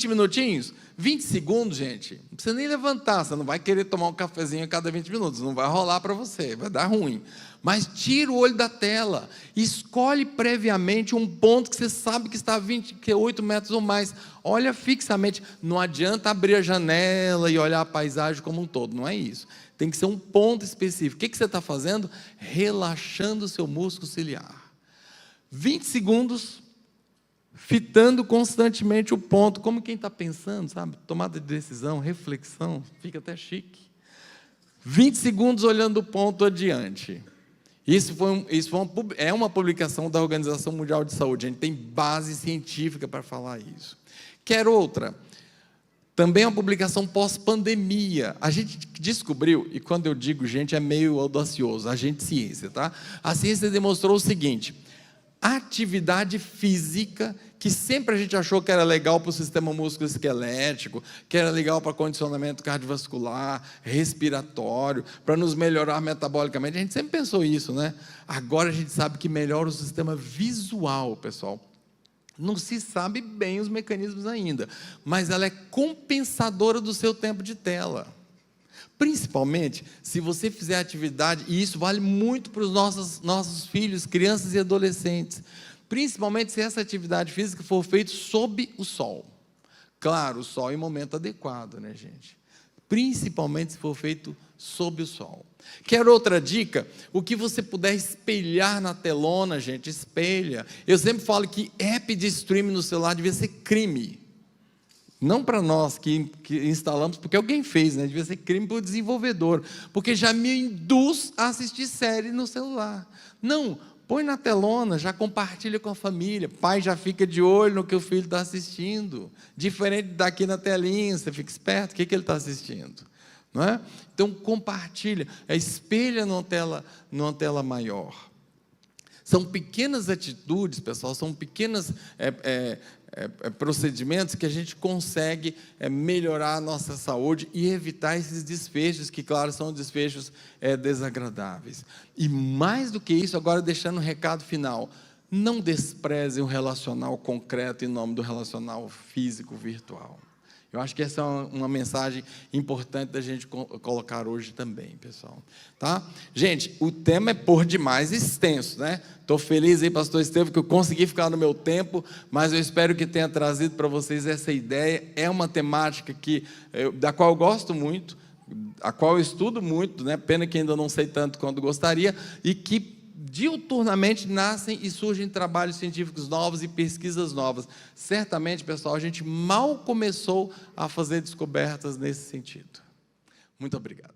minutinhos? 20 segundos, gente, não precisa nem levantar, você não vai querer tomar um cafezinho a cada 20 minutos, não vai rolar para você, vai dar ruim. Mas tira o olho da tela, escolhe previamente um ponto que você sabe que está a 28 metros ou mais, olha fixamente, não adianta abrir a janela e olhar a paisagem como um todo, não é isso. Tem que ser um ponto específico. O que você está fazendo? Relaxando o seu músculo ciliar. 20 segundos, fitando constantemente o ponto, como quem está pensando, sabe? Tomada de decisão, reflexão, fica até chique. 20 segundos olhando o ponto adiante. É uma publicação da Organização Mundial de Saúde, a gente tem base científica para falar isso. Quer outra? Também é uma publicação pós-pandemia. A gente descobriu, e quando eu digo gente, é meio audacioso, a gente ciência, tá? A ciência demonstrou o seguinte: atividade física, que sempre a gente achou que era legal para o sistema músculo-esquelético, que era legal para condicionamento cardiovascular, respiratório, para nos melhorar metabolicamente, a gente sempre pensou isso, né? Agora a gente sabe que melhora o sistema visual, pessoal. Não se sabe bem os mecanismos ainda, mas ela é compensadora do seu tempo de tela. Principalmente se você fizer atividade, e isso vale muito para os nossos filhos, crianças e adolescentes, principalmente se essa atividade física for feita sob o sol. Claro, o sol em momento adequado, né, gente? Principalmente se for feito sob o sol. Quer outra dica? O que você puder espelhar na telona, gente, espelha. Eu sempre falo que app de streaming no celular devia ser crime. Não para nós que instalamos, porque alguém fez, né? Devia ser crime para o desenvolvedor, porque já me induz a assistir série no celular. Não, põe na telona, já compartilha com a família, pai já fica de olho no que o filho está assistindo, diferente daqui na telinha, você fica esperto, o que ele está assistindo, não é? Então compartilha, espelha numa tela maior. São pequenas atitudes, pessoal, são pequenos procedimentos que a gente consegue melhorar a nossa saúde e evitar esses desfechos, que, claro, são desfechos desagradáveis. E mais do que isso, agora deixando um recado final, não desprezem o relacional concreto em nome do relacional físico virtual. Eu acho que essa é uma mensagem importante da gente colocar hoje também, pessoal. Tá? Gente, o tema é por demais extenso, né? Estou feliz aí, pastor Estevam, que eu consegui ficar no meu tempo, mas eu espero que tenha trazido para vocês essa ideia. É uma temática da qual eu gosto muito, a qual eu estudo muito, né? Pena que ainda não sei tanto quanto gostaria, e que diuturnamente nascem e surgem trabalhos científicos novos e pesquisas novas. Certamente, pessoal, a gente mal começou a fazer descobertas nesse sentido. Muito obrigado.